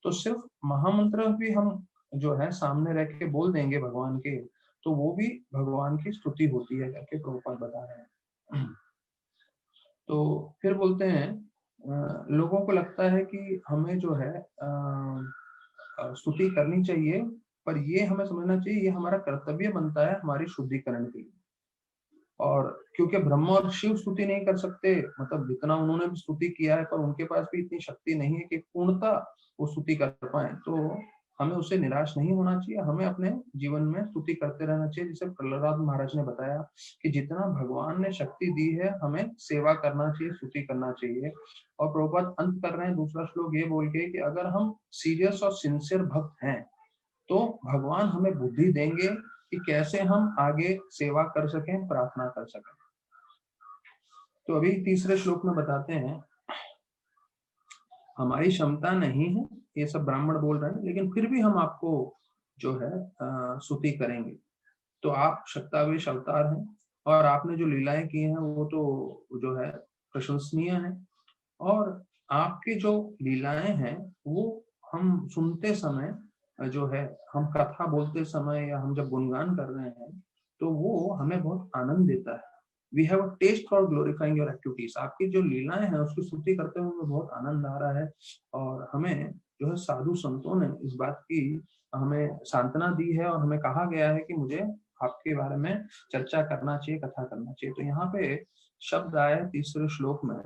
तो सिर्फ महामंत्र भी हम जो है सामने रह के बोल देंगे भगवान के, तो वो भी भगवान की स्तुति होती है करके प्रभुपाद बता रहे हैं। तो फिर बोलते हैं लोगों को लगता है कि हमें जो है स्तुति करनी चाहिए, पर ये हमें समझना चाहिए ये हमारा कर्तव्य बनता है हमारी शुद्धिकरण के लिए। और क्योंकि ब्रह्मा और शिव स्तुति नहीं कर सकते, मतलब जितना उन्होंने भी स्तुति किया है, पर उनके पास भी इतनी शक्ति नहीं है कि पूर्णता वो स्तुति कर पाए, तो हमें उससे निराश नहीं होना चाहिए। हमें अपने जीवन में स्तुति करते रहना चाहिए। जैसे प्रहलाद महाराज ने बताया कि जितना भगवान ने शक्ति दी है हमें सेवा करना चाहिए, स्तुति करना चाहिए। और प्रभुपाद अंत कर रहे हैं दूसरा श्लोक ये बोल के कि अगर हम सीरियस और सिंसियर भक्त हैं तो भगवान हमें बुद्धि देंगे कि कैसे हम आगे सेवा कर सकें, प्रार्थना कर सकें। तो अभी तीसरे श्लोक में बताते हैं हमारी क्षमता नहीं है, ये सब ब्राह्मण बोल रहे हैं, लेकिन फिर भी हम आपको जो है स्तुति करेंगे। तो आप शक्तावेश अवतार हैं और आपने जो लीलाएं की हैं वो तो जो है प्रशंसनीय है, और आपकी जो लीलाएं हैं वो हम सुनते समय जो है, हम कथा बोलते समय या हम जब गुणगान कर रहे हैं तो वो हमें बहुत आनंद देता है। We have a taste for glorifying your activities. आपकी जो लीलाएं हैं उसकी स्तुति करते हुए हमें बहुत आनंद आ रहा है, और हमें जो है साधु संतों ने इस बात की हमें सांत्वना दी है और हमें कहा गया है कि मुझे आपके बारे में चर्चा करना चाहिए, कथा करना चाहिए। तो यहाँ पे शब्द आए तीसरे श्लोक में,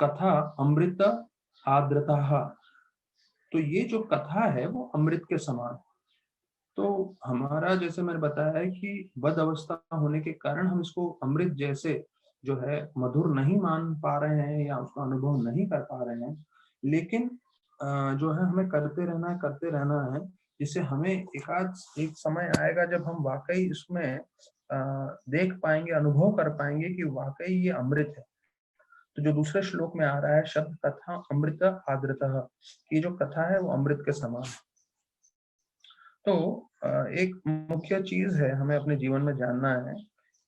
कथा अमृत आर्द्रता। तो ये जो कथा है वो अमृत के समान। तो हमारा जैसे मैंने बताया है कि बद अवस्था होने के कारण हम इसको अमृत जैसे जो है मधुर नहीं मान पा रहे हैं या उसका अनुभव नहीं कर पा रहे हैं, लेकिन जो है हमें करते रहना है, जिससे हमें एक समय आएगा जब हम वाक़ई इसमें देख पाएँगे, अनुभव कर पाएँगे कि वाक़ई ये अमृत है। तो जो दूसरे श्लोक में आ रहा है शब्द कथा अमृत आद्रतः, कि जो कथा है वो अमृत के समान है। तो एक मुख्य चीज़ है हमें अपने जीवन में जानना है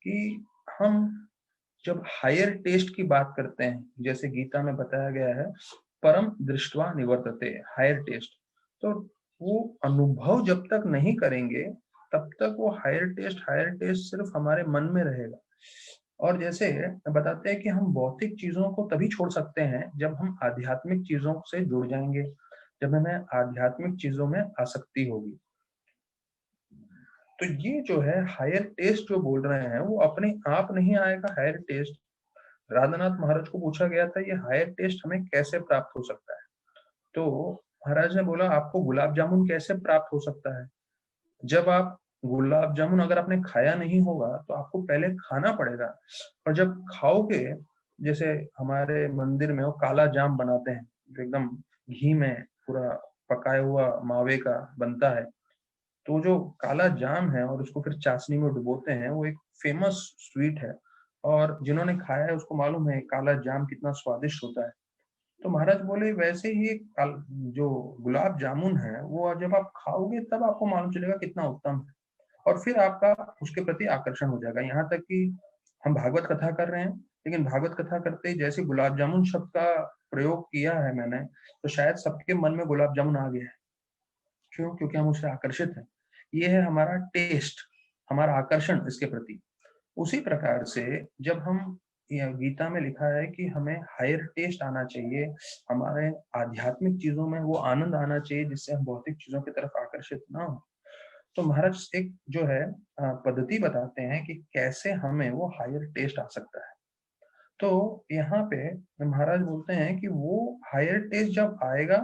कि हम जब हायर टेस्ट की बात करते हैं, जैसे गीता में बताया गया है, परम दृष्ट्वा निवर्तते, हायर टेस्ट। तो वो अनुभव जब तक नहीं करेंगे, तब तक वो हायर टेस्ट सिर्फ हमारे मन में रहेगा। और जैसे बताते हैं कि हम भौतिक चीज़ों को तभी छोड़ सकते हैं, जब हम आध्यात्मिक चीज़ों से जुड़ जाएँगे, जब हमें आध्यात्मिक चीज़ों में आसक्ति होगी। तो ये जो है हायर टेस्ट जो बोल रहे हैं, वो अपने आप नहीं आएगा हायर टेस्ट। राधानाथ महाराज को पूछा गया था ये हायर टेस्ट हमें कैसे प्राप्त हो सकता है? तो महाराज ने बोला आपको गुलाब जामुन कैसे प्राप्त हो सकता है? जब आप गुलाब जामुन अगर आपने खाया नहीं होगा तो आपको पहले खाना पड़ेगा, और जब खाओगे, जैसे हमारे मंदिर में वो काला जाम बनाते हैं, जो एकदम घी में पूरा पकाया हुआ मावे का बनता है। तो जो काला जाम है और उसको फिर चाशनी में डुबोते हैं, वो एक फेमस स्वीट है, और जिन्होंने खाया है उसको मालूम है काला जाम कितना स्वादिष्ट होता है। तो महाराज बोले वैसे ही जो गुलाब जामुन है वो जब आप खाओगे तब आपको मालूम चलेगा कितना उत्तम है, और फिर आपका उसके प्रति आकर्षण हो जाएगा। यहाँ तक कि हम भागवत कथा कर रहे हैं, लेकिन भागवत कथा करते ही जैसे गुलाब जामुन शब्द का प्रयोग किया है मैंने, तो शायद सबके मन में गुलाब जामुन आ गया है। क्यों? क्योंकि हम उससे आकर्षित हैं। ये है हमारा टेस्ट, हमारा आकर्षण इसके प्रति। उसी प्रकार से जब हम गीता में लिखा है कि हमें हायर टेस्ट आना चाहिए, हमारे आध्यात्मिक चीज़ों में वो आनंद आना चाहिए जिससे हम भौतिक चीज़ों की तरफ आकर्षित ना हो। तो महाराज एक जो है पद्धति बताते हैं कि कैसे हमें वो हायर टेस्ट आ सकता है। तो यहाँ पे महाराज बोलते हैं कि वो हायर टेस्ट जब आएगा,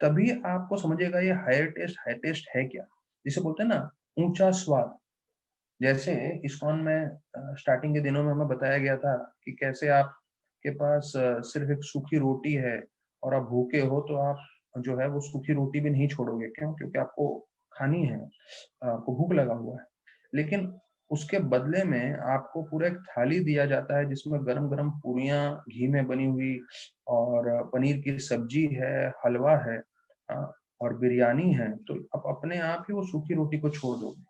तभी आपको समझिएगा ये हायर टेस्ट है क्या? जिसे बोलते हैं ना ऊँचा स्वाद। जैसे इस्कॉन में स्टार्टिंग के दिनों में हमें बताया गया था कि कैसे आपके पास सिर्फ एक सूखी रोटी है और आप भूखे हो, तो आप जो है वो सूखी रोटी भी नहीं छोड़ोगे। क्यों? क्योंकि आपको खानी है, आपको भूख लगा हुआ है। लेकिन उसके बदले में आपको पूरा एक थाली दिया जाता है जिसमें गरम-गरम पूरियाँ घी में बनी हुई, और पनीर की सब्जी है, हलवा है, और बिरयानी है, तो आप अपने आप ही वो सूखी रोटी को छोड़ दोगे।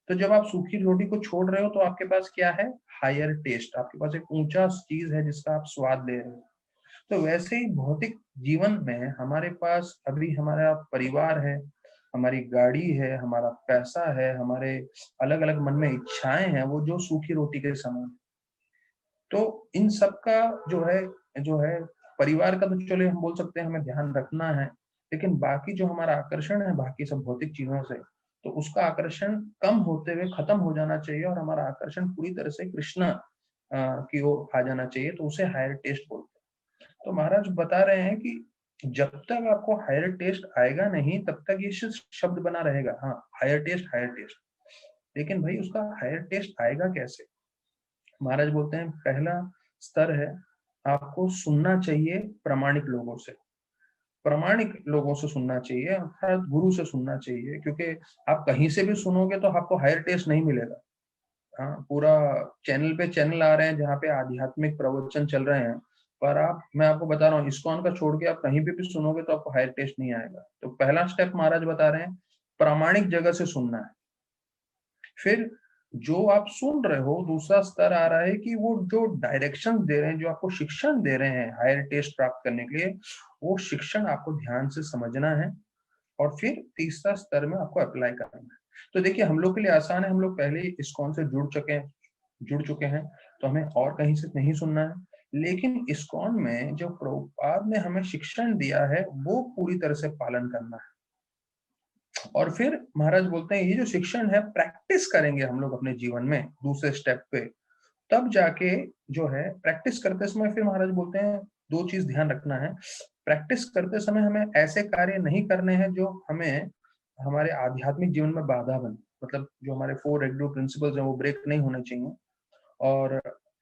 तो जब आप सूखी रोटी को छोड़ रहे हो तो आपके पास क्या है? हायर टेस्ट, आपके पास एक ऊँचा चीज़ है जिसका आप स्वाद ले रहे हो। तो वैसे ही भौतिक जीवन में हमारे पास अभी हमारा परिवार है, हमारी गाड़ी है, हमारा पैसा है, हमारे अलग-अलग मन में इच्छाएँ हैं, वो जो सूखी रोटी के समान है। तो इन सब का जो है परिवार का, तो चलिए हम बोल सकते हैं हमें ध्यान रखना है, लेकिन बाकी जो हमारा आकर्षण है बाकी सब भौतिक चीज़ों से, तो उसका आकर्षण कम होते हुए खत्म हो जाना चाहिए, और हमारा आकर्षण पूरी तरह से कृष्ण की ओर आ जाना चाहिए, तो उसे हायर टेस्ट बोलते हैं। तो महाराज बता रहे हैं कि जब तक आपको हायर टेस्ट आएगा नहीं, तब तक ये सिर्फ शब्द बना रहेगा, हाँ, हायर टेस्ट, हायर टेस्ट। लेकिन भाई उसका हायर टेस्ट आएगा कैसे? महाराज बोलते हैं पहला स्तर है, आपको सुनना चाहिए प्रामाणिक लोगों से। प्रामाणिक लोगों से सुनना चाहिए, अर्थात गुरु से सुनना चाहिए, क्योंकि आप कहीं से भी सुनोगे तो आपको हायर टेस्ट नहीं मिलेगा। हाँ, पूरा चैनल पे चैनल आ रहे हैं जहाँ पे आध्यात्मिक प्रवचन चल रहे हैं, पर मैं आपको बता रहा हूँ इस्कॉन का छोड़ के आप कहीं पे भी सुनोगे तो आपको हायर टेस्ट नहीं आएगा। तो पहला स्टेप महाराज बता रहे हैं, प्रामाणिक जगह से सुनना है। फिर जो आप सुन रहे हो, दूसरा स्तर आ रहा है कि वो जो डायरेक्शन दे रहे हैं, जो आपको शिक्षण दे रहे हैं हायर टेस्ट प्राप्त करने के लिए, वो शिक्षण आपको ध्यान से समझना है, और फिर तीसरा स्तर में आपको अप्लाई करना है। तो देखिए हम लोग के लिए आसान है, हम लोग पहले ही इस्कॉन से जुड़ चुके हैं, तो हमें और कहीं से नहीं सुनना है। लेकिन इस्कॉन में जो प्रभुपाद ने हमें शिक्षण दिया है, वो पूरी तरह से पालन करना है। और फिर महाराज बोलते हैं ये जो शिक्षण है प्रैक्टिस करेंगे हम लोग अपने जीवन में दूसरे स्टेप पे, तब जाके जो है प्रैक्टिस करते समय, फिर महाराज बोलते हैं दो चीज ध्यान रखना है। प्रैक्टिस करते समय हमें ऐसे कार्य नहीं करने हैं जो हमें हमारे आध्यात्मिक जीवन में बाधा बने, मतलब जो हमारे 4 रेगुलर प्रिंसिपल्स हैं वो ब्रेक नहीं होने चाहिए। और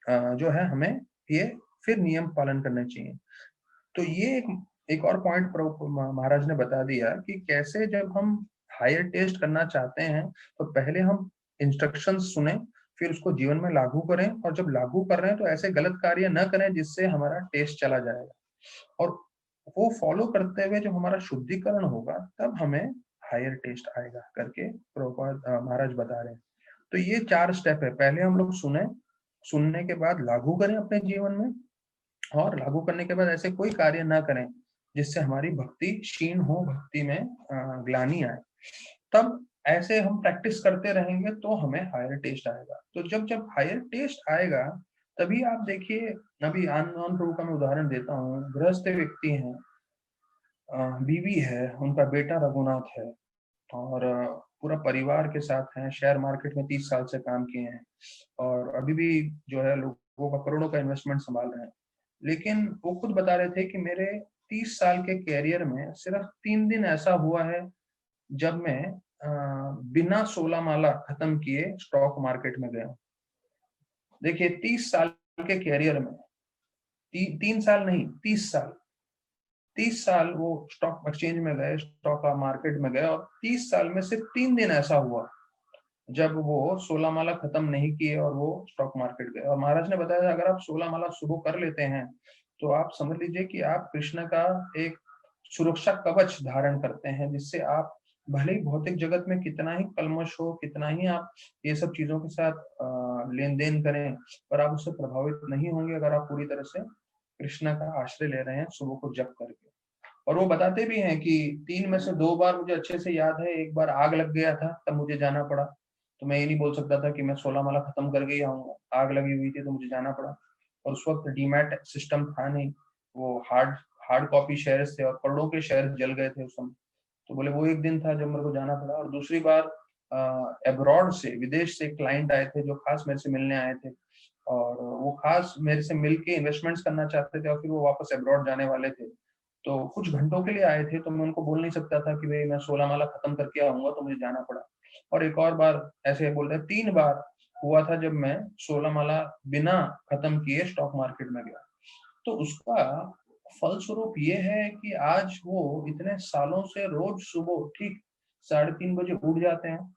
जो है हमें ये फिर नियम पालन करने चाहिए। तो ये एक और पॉइंट महाराज ने बता दिया कि कैसे जब हम हायर टेस्ट करना चाहते हैं तो पहले हम इंस्ट्रक्शंस सुने, फिर उसको जीवन में लागू करें, और जब लागू कर रहे हैं तो ऐसे गलत कार्य न करें जिससे हमारा टेस्ट चला जाएगा। और वो फॉलो करते हुए जब हमारा शुद्धिकरण होगा तब हमें हायर टेस्ट आएगा करके प्रभुपाद महाराज बता रहे हैं। तो ये 4 स्टेप है। पहले हम लोग सुने, सुनने के बाद लागू करें अपने जीवन में, और लागू करने के बाद ऐसे कोई कार्य ना करें जिससे हमारी भक्ति क्षीण हो, भक्ति में ग्लानि आए। तब ऐसे हम प्रैक्टिस करते रहेंगे तो हमें हायर टेस्ट आएगा। तो जब जब हायर टेस्ट आएगा तभी आप देखिए, अभी आन प्रभु का मैं उदाहरण देता हूँ। गृहस्थ व्यक्ति हैं, बीवी है, उनका बेटा रघुनाथ है, और पूरा परिवार के साथ हैं, शेयर मार्केट में 30 साल से काम किए हैं, और अभी भी जो है लोगों का करोड़ों का इन्वेस्टमेंट संभाल रहे हैं। लेकिन वो खुद बता रहे थे कि मेरे 30 साल के कैरियर में सिर्फ 3 दिन ऐसा हुआ है जब मैं बिना 16 माला खत्म किए स्टॉक मार्केट में गया। देखिए 30 साल के कैरियर में 3 साल नहीं, 30 साल, 30 साल वो स्टॉक एक्सचेंज में गए, स्टॉक मार्केट में गए, और 30 साल में सिर्फ 3 दिन ऐसा हुआ जब वो 16 माला खत्म नहीं किए और वो स्टॉक मार्केट गए। और महाराज ने बताया अगर आप 16 माला सुबह कर लेते हैं तो आप समझ लीजिए कि आप कृष्ण का एक सुरक्षा कवच धारण करते हैं, जिससे आप भले ही भौतिक जगत में कितना ही कल्मश हो, कितना ही आप ये सब चीजों के साथ लेन देन करें, पर आप उससे प्रभावित नहीं होंगे अगर आप पूरी तरह से कृष्ण का आश्रय ले रहे हैं सुबह को जप करके। और वो बताते भी हैं कि 3 में से 2 बार मुझे अच्छे से याद है, एक बार आग लग गया था तब मुझे जाना पड़ा, तो मैं ये नहीं बोल सकता था कि मैं 16 माला खत्म करके ही आऊंगा, आग लगी हुई थी तो मुझे जाना पड़ा। और उस वक्त डीमैट सिस्टम था नहीं, वो हार्ड हार्ड कॉपी शेयर्स थे, और करोड़ों के शेयर्स जल गए थे उस समय। तो बोले वो एक दिन था जब मेरे को जाना पड़ा। और दूसरी बार अब्रॉड से, विदेश से क्लाइंट आए थे जो खास मेरे से मिलने आए थे, और वो खास मेरे से मिलके इन्वेस्टमेंट्स करना चाहते थे, और फिर वो वापस अब्रॉड जाने वाले थे। तो कुछ घंटों के लिए आए थे, तो मैं उनको बोल नहीं सकता था कि भाई मैं 16 माला खत्म करके आऊंगा, तो मुझे जाना पड़ा। और एक और बार ऐसे बोल रहे 3 बार हुआ था जब मैं 16 माला बिना खत्म किए स्टॉक मार्केट में गया। तो उसका फलस्वरूप ये है कि आज वो इतने सालों से रोज सुबह ठीक 3:30 बजे उठ जाते हैं,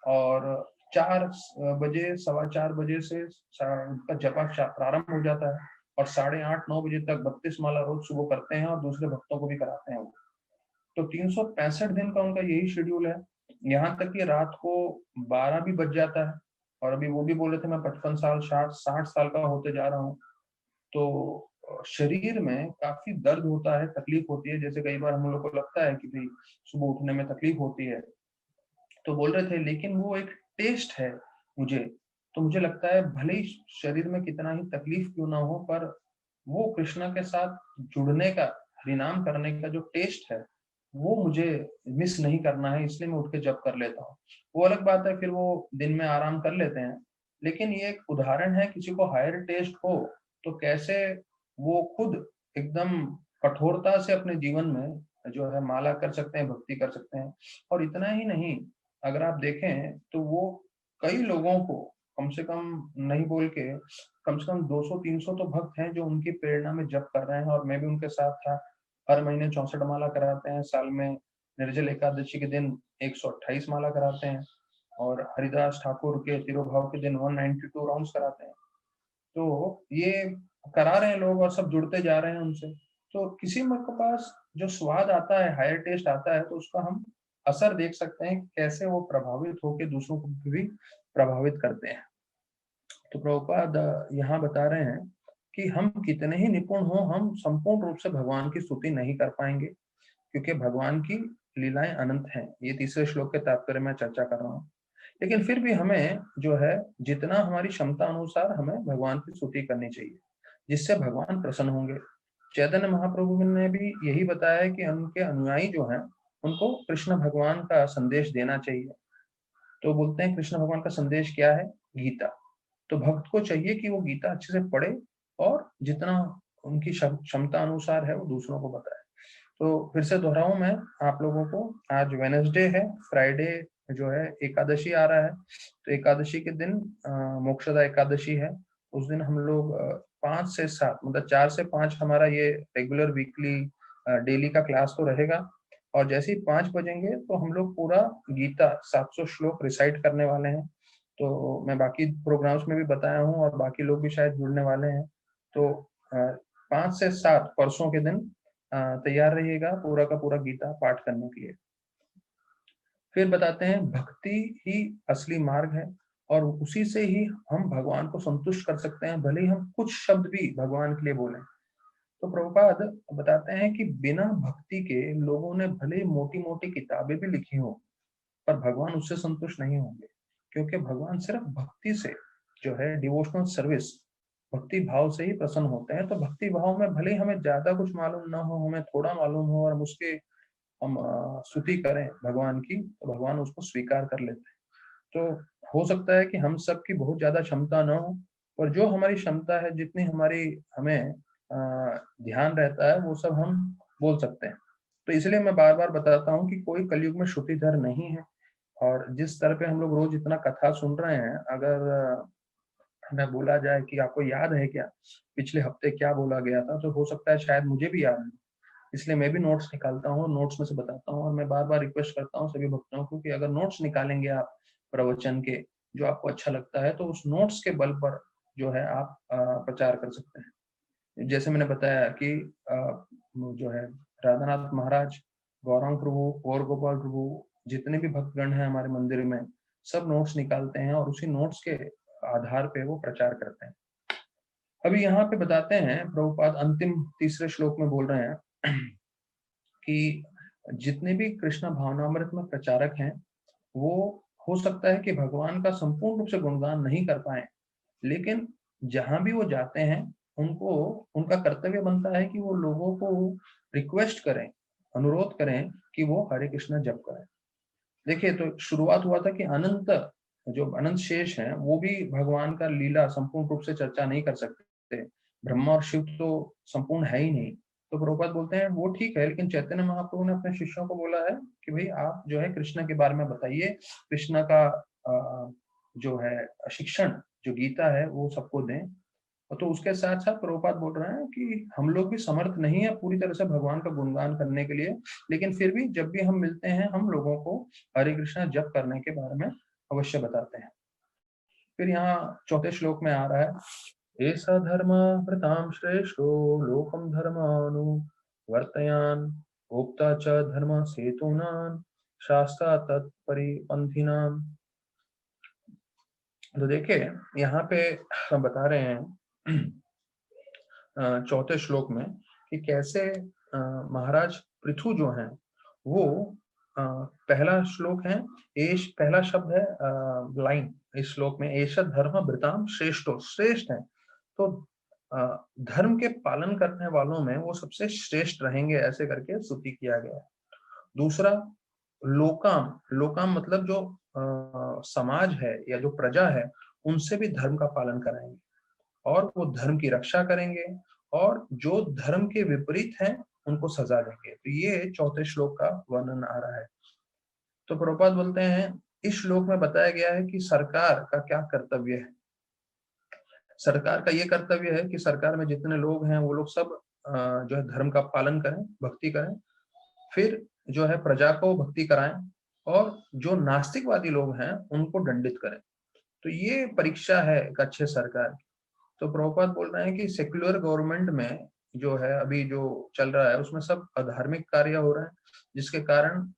और 4 बजे, 4:15 बजे से उनका जपा प्रारंभ हो जाता है, और 8:30-9 बजे तक 32 माला रोज सुबह करते हैं, और दूसरे भक्तों को भी कराते हैं वो। तो 365 दिन का उनका यही शेड्यूल है। यहाँ तक कि रात को 12 भी बज जाता है, और अभी वो भी बोल रहे थे मैं 55 साल 60 साल का होते जा रहा हूँ। तो शरीर में काफी दर्द होता है, तकलीफ होती है, जैसे कई बार हम लोग को लगता है कि भाई सुबह उठने में तकलीफ होती है। तो बोल रहे थे लेकिन वो एक टेस्ट है मुझे। तो मुझे लगता है भले ही शरीर में कितना ही तकलीफ क्यों ना हो, पर वो कृष्णा के साथ जुड़ने का, हरिनाम करने का जो टेस्ट है वो मुझे मिस नहीं करना है, इसलिए मैं उठ के जप कर लेता हूँ। वो अलग बात है फिर वो दिन में आराम कर लेते हैं, लेकिन ये एक उदाहरण है किसी को हायर टेस्ट हो तो कैसे वो खुद एकदम कठोरता से अपने जीवन में जो है माला कर सकते हैं, भक्ति कर सकते हैं। और इतना ही नहीं, अगर आप देखें तो वो कई लोगों को कम से कम नहीं बोल के कम से कम 200-300 तो भक्त हैं जो उनकी प्रेरणा में जप कर रहे हैं, और मैं भी उनके साथ था। हर महीने 64 माला कराते हैं, साल में निर्जल एकादशी के दिन 128 माला कराते हैं, और हरिदास ठाकुर के तिरुभाव के दिन 192 राउंड्स कराते हैं। तो ये करा रहे हैं लोग और सब जुड़ते जा रहे हैं उनसे। तो किसी में के पास जो स्वाद आता है, हायर टेस्ट आता है, तो उसका हम असर देख सकते हैं कि कैसे वो प्रभावित होकर दूसरों को भी प्रभावित करते हैं। तो प्रभुपाद यहाँ बता रहे हैं कि हम कितने ही निपुण हो, हम संपूर्ण रूप से भगवान की स्तुति नहीं कर पाएंगे, क्योंकि भगवान की लीलाएं अनंत हैं। ये तीसरे श्लोक के तात्पर्य में चर्चा कर रहा हूँ। लेकिन फिर भी हमें जो है जितना हमारी क्षमता अनुसार हमें भगवान की स्तुति करनी चाहिए, जिससे भगवान प्रसन्न होंगे। चैतन्य महाप्रभु ने भी यही बताया है कि उनके अनुयायी जो हैं उनको कृष्ण भगवान का संदेश देना चाहिए। तो बोलते हैं कृष्ण भगवान का संदेश क्या है? गीता। तो भक्त को चाहिए कि वो गीता अच्छे से पढ़े, और जितना उनकी क्षमता अनुसार है वो दूसरों को बताए। तो फिर से दोहराऊं मैं आप लोगों को, आज वेनसडे है, फ्राइडे जो है एकादशी आ रहा है। तो एकादशी के दिन मोक्षदा एकादशी है। उस दिन हम लोग 5 से 7 मतलब 4 से 5 हमारा ये रेगुलर वीकली डेली का क्लास तो रहेगा, और जैसे ही 5 बजेंगे तो हम लोग पूरा गीता 700 श्लोक रिसाइट करने वाले हैं। तो मैं बाकी प्रोग्राम्स में भी बताया हूँ और बाकी लोग भी शायद जुड़ने वाले हैं। तो 5 से 7 परसों के दिन तैयार रहिएगा पूरा का पूरा गीता पाठ करने के लिए। फिर बताते हैं भक्ति ही असली मार्ग है और उसी से ही हम भगवान को संतुष्ट कर सकते हैं, भले ही हम कुछ शब्द भी भगवान के लिए बोलें। तो प्रभुपाद बताते हैं कि बिना भक्ति के लोगों ने भले ही मोटी-मोटी किताबें भी लिखी हो, पर भगवान उससे संतुष्ट नहीं होंगे, क्योंकि भगवान सिर्फ भक्ति से जो है डिवोशनल सर्विस, भक्ति भाव से ही प्रसन्न होते हैं। तो भक्ति भाव में भले ही हमें ज्यादा कुछ मालूम ना हो, हमें थोड़ा मालूम हो, और हम स्तुति करें भगवान की, तो भगवान उसको स्वीकार कर लेते हैं। तो हो सकता है कि हम सब की बहुत ज्यादा क्षमता ना हो, पर जो हमारी क्षमता है, जितनी हमारी हमें ध्यान रहता है, वो सब हम बोल सकते हैं। तो इसलिए मैं बार बार बताता हूँ कि कोई कलयुग में श्रुतिधर नहीं है, और जिस तरह पे हम लोग रोज इतना कथा सुन रहे हैं, अगर हमें बोला जाए कि आपको याद है क्या पिछले हफ्ते क्या बोला गया था, तो हो सकता है शायद मुझे भी याद नहीं। इसलिए मैं भी नोट्स निकालता हूँ और नोट्स में से बताता हूँ, और मैं बार बार रिक्वेस्ट करता हूँ सभी भक्तों को कि अगर नोट्स निकालेंगे आप प्रवचन के, जो आपको अच्छा लगता है, तो उस नोट्स के बल पर जो है आप प्रचार कर सकते हैं। जैसे मैंने बताया कि जो है राधानाथ महाराज, गौरांग प्रभु, गौर गोपाल प्रभु, जितने भी भक्तगण हैं हमारे मंदिर में, सब नोट्स निकालते हैं और उसी नोट्स के आधार पे वो प्रचार करते हैं। अभी यहाँ पे बताते हैं प्रभुपाद अंतिम तीसरे श्लोक में बोल रहे हैं कि जितने भी कृष्ण भावनामृत में प्रचारक हैं, वो हो सकता है कि भगवान का संपूर्ण रूप से गुणगान नहीं कर पाए, लेकिन जहां भी वो जाते हैं, उनको उनका कर्तव्य बनता है कि वो लोगों को रिक्वेस्ट करें, अनुरोध करें कि वो हरे कृष्ण जप करें। देखिए, तो शुरुआत हुआ था कि अनंत, जो अनंत शेष हैं, वो भी भगवान का लीला संपूर्ण रूप से चर्चा नहीं कर सकते। ब्रह्मा और शिव तो संपूर्ण है ही नहीं। तो प्रभुपाद बोलते हैं वो ठीक है, लेकिन चैतन्य महाप्रभु ने अपने शिष्यों को बोला है कि भाई आप जो है कृष्ण के बारे में बताइए, कृष्ण का जो है शिक्षण, जो गीता है, वो सबको दें। तो उसके साथ साथ प्रभुपाद बोल रहे हैं कि हम लोग भी समर्थ नहीं है पूरी तरह से भगवान का गुणगान करने के लिए, लेकिन फिर भी जब भी हम मिलते हैं, हम लोगों को हरे कृष्णा जप करने के बारे में अवश्य बताते हैं। फिर यहाँ चौथे श्लोक में आ रहा है, एसा धर्म प्रताम श्रेष्ठो लोकम धर्मानु वर्तयान भोक्ता च धर्म सेतूनां शास्त्रा तत्परिपंथिनाम। तो देखिए, यहाँ पे हम बता रहे हैं चौथे श्लोक में कि कैसे महाराज पृथु जो हैं, वो पहला श्लोक है, पहला शब्द है लाइन इस श्लोक में, एष धर्म भृताम श्रेष्ठो, श्रेष्ठ है। तो धर्म के पालन करने वालों में वो सबसे श्रेष्ठ रहेंगे, ऐसे करके स्तुति किया गया है। दूसरा, लोकाम, लोकाम मतलब जो समाज है या जो प्रजा है, उनसे भी धर्म का पालन कराएंगे और वो धर्म की रक्षा करेंगे, और जो धर्म के विपरीत हैं उनको सजा देंगे। तो ये चौथे श्लोक का वर्णन आ रहा है। तो प्रभुपाद बोलते हैं इस श्लोक में बताया गया है कि सरकार का क्या कर्तव्य है। सरकार का ये कर्तव्य है कि सरकार में जितने लोग हैं, वो लोग सब जो है धर्म का पालन करें, भक्ति करें, फिर जो है प्रजा को भक्ति कराएं, और जो नास्तिकवादी लोग हैं उनको दंडित करें। तो ये परीक्षा है एक अच्छे सरकार की। तो प्रभुपाद बोल रहे हैं कि सेक्युलर गवर्नमेंट में जो है अभी जो चल रहा है, उसमें सब अधार्मिक कार्य हो रहे हैं, जिसके कारण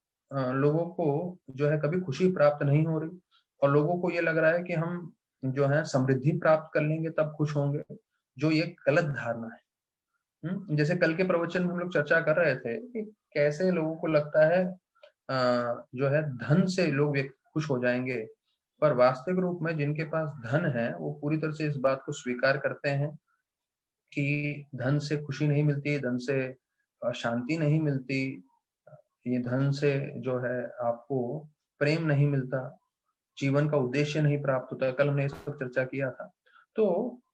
लोगों को जो है कभी खुशी प्राप्त नहीं हो रही, और लोगों को ये लग रहा है कि हम जो है समृद्धि प्राप्त कर लेंगे तब खुश होंगे, जो ये गलत धारणा है। जैसे कल के प्रवचन में हम लोग चर्चा कर रहे थे कि कैसे लोगों को लगता है जो है धन से लोग खुश हो जाएंगे, पर वास्तविक रूप में जिनके पास धन है, वो पूरी तरह से इस बात को स्वीकार करते हैं कि धन से खुशी नहीं मिलती, धन से शांति नहीं मिलती, ये धन से जो है आपको प्रेम नहीं मिलता, जीवन का उद्देश्य नहीं प्राप्त होता। कल हमने इस पर चर्चा किया था। तो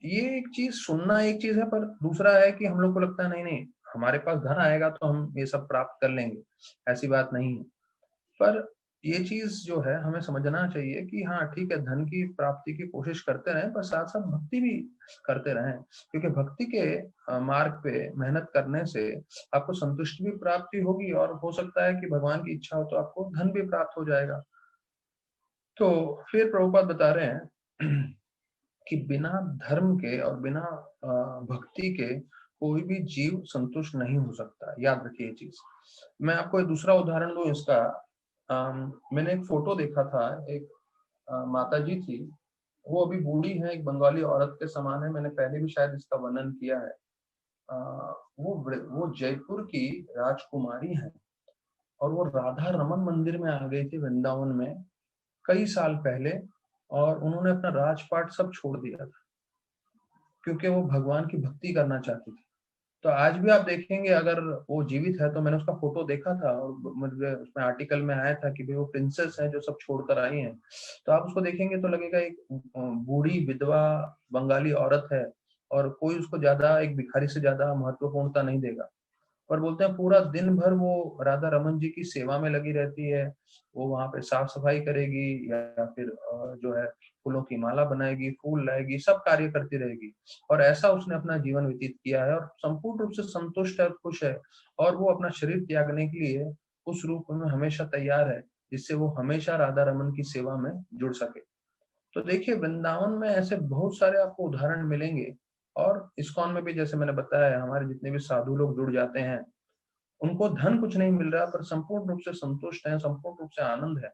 ये एक चीज सुनना एक चीज है, पर दूसरा है कि हम लोग को लगता है नहीं नहीं, हमारे पास धन आएगा तो हम ये सब प्राप्त कर लेंगे, ऐसी बात नहीं है। पर ये चीज जो है हमें समझना चाहिए कि हाँ ठीक है, धन की प्राप्ति की कोशिश करते रहें, पर साथ साथ भक्ति भी करते रहें, क्योंकि भक्ति के मार्ग पे मेहनत करने से आपको संतुष्टि भी प्राप्ति होगी, और हो सकता है कि भगवान की इच्छा हो तो आपको धन भी प्राप्त हो जाएगा। तो फिर प्रभुपाद बता रहे हैं कि बिना धर्म के और बिना भक्ति के कोई भी जीव संतुष्ट नहीं हो सकता। याद रखिए ये चीज। मैं आपको एक दूसरा उदाहरण दूं इसका। मैंने एक फोटो देखा था, एक माता जी थी, वो अभी बूढ़ी है, एक बंगाली औरत के समान है, मैंने पहले भी शायद इसका वर्णन किया है। अ, वो जयपुर की राजकुमारी है, और वो राधा रमन मंदिर में आ गई थी वृंदावन में कई साल पहले, और उन्होंने अपना राजपाट सब छोड़ दिया था, क्योंकि वो भगवान की भक्ति करना चाहती थी। तो आज भी आप देखेंगे, अगर वो जीवित है, तो मैंने उसका फोटो देखा था और मुझे उसमें आर्टिकल में आया था कि भाई वो प्रिंसेस है जो सब छोड़कर आई हैं। तो आप उसको देखेंगे तो लगेगा एक बूढ़ी विधवा बंगाली औरत है, और कोई उसको ज्यादा, एक भिखारी से ज्यादा महत्वपूर्णता नहीं देगा। पर बोलते हैं पूरा दिन भर वो राधा रमन जी की सेवा में लगी रहती है। वो वहां पे साफ सफाई करेगी, या फिर जो है फूलों की माला बनाएगी, फूल लाएगी, सब कार्य करती रहेगी। और ऐसा उसने अपना जीवन व्यतीत किया है, और संपूर्ण रूप से संतुष्ट है, खुश है, और वो अपना शरीर त्यागने के लिए उस रूप में हमेशा तैयार है, जिससे वो हमेशा राधा रमन की सेवा में जुड़ सके। तो देखिए, वृंदावन में ऐसे बहुत सारे आपको उदाहरण मिलेंगे। और इस्कॉन में भी जैसे मैंने बताया, हमारे जितने भी साधु लोग जुड़ जाते हैं, उनको धन कुछ नहीं मिल रहा, पर संपूर्ण रूप से संतुष्ट हैं, संपूर्ण रूप से आनंद है।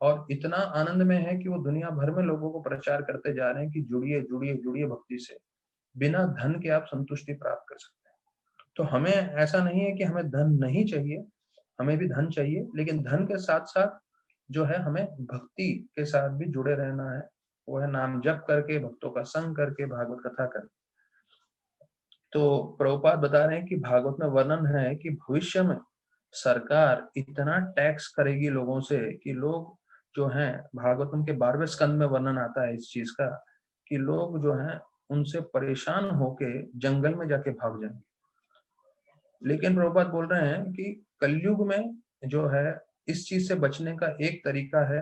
और इतना आनंद में है कि वो दुनिया भर में लोगों को प्रचार करते जा रहे हैं कि जुड़िए जुड़िए जुड़िए भक्ति से, बिना धन के आप संतुष्टि प्राप्त कर सकते हैं। तो हमें ऐसा नहीं है कि हमें धन नहीं चाहिए, हमें भी धन चाहिए, लेकिन धन के साथ साथ जो है हमें भक्ति के साथ भी जुड़े रहना है। वो है नाम जप करके, भक्तों का संग करके, भागवत कथा करके। तो प्रभुपाद बता रहे हैं कि भागवत में वर्णन है कि भविष्य में सरकार इतना टैक्स करेगी लोगों से कि लोग जो हैं, भागवतम के 12वें स्कंद में वर्णन आता है इस चीज का, कि लोग जो हैं उनसे परेशान होके जंगल में जाके भाग जाएंगे। लेकिन प्रभुपाद बोल रहे हैं कि कलयुग में जो है, इस चीज से बचने का एक तरीका है,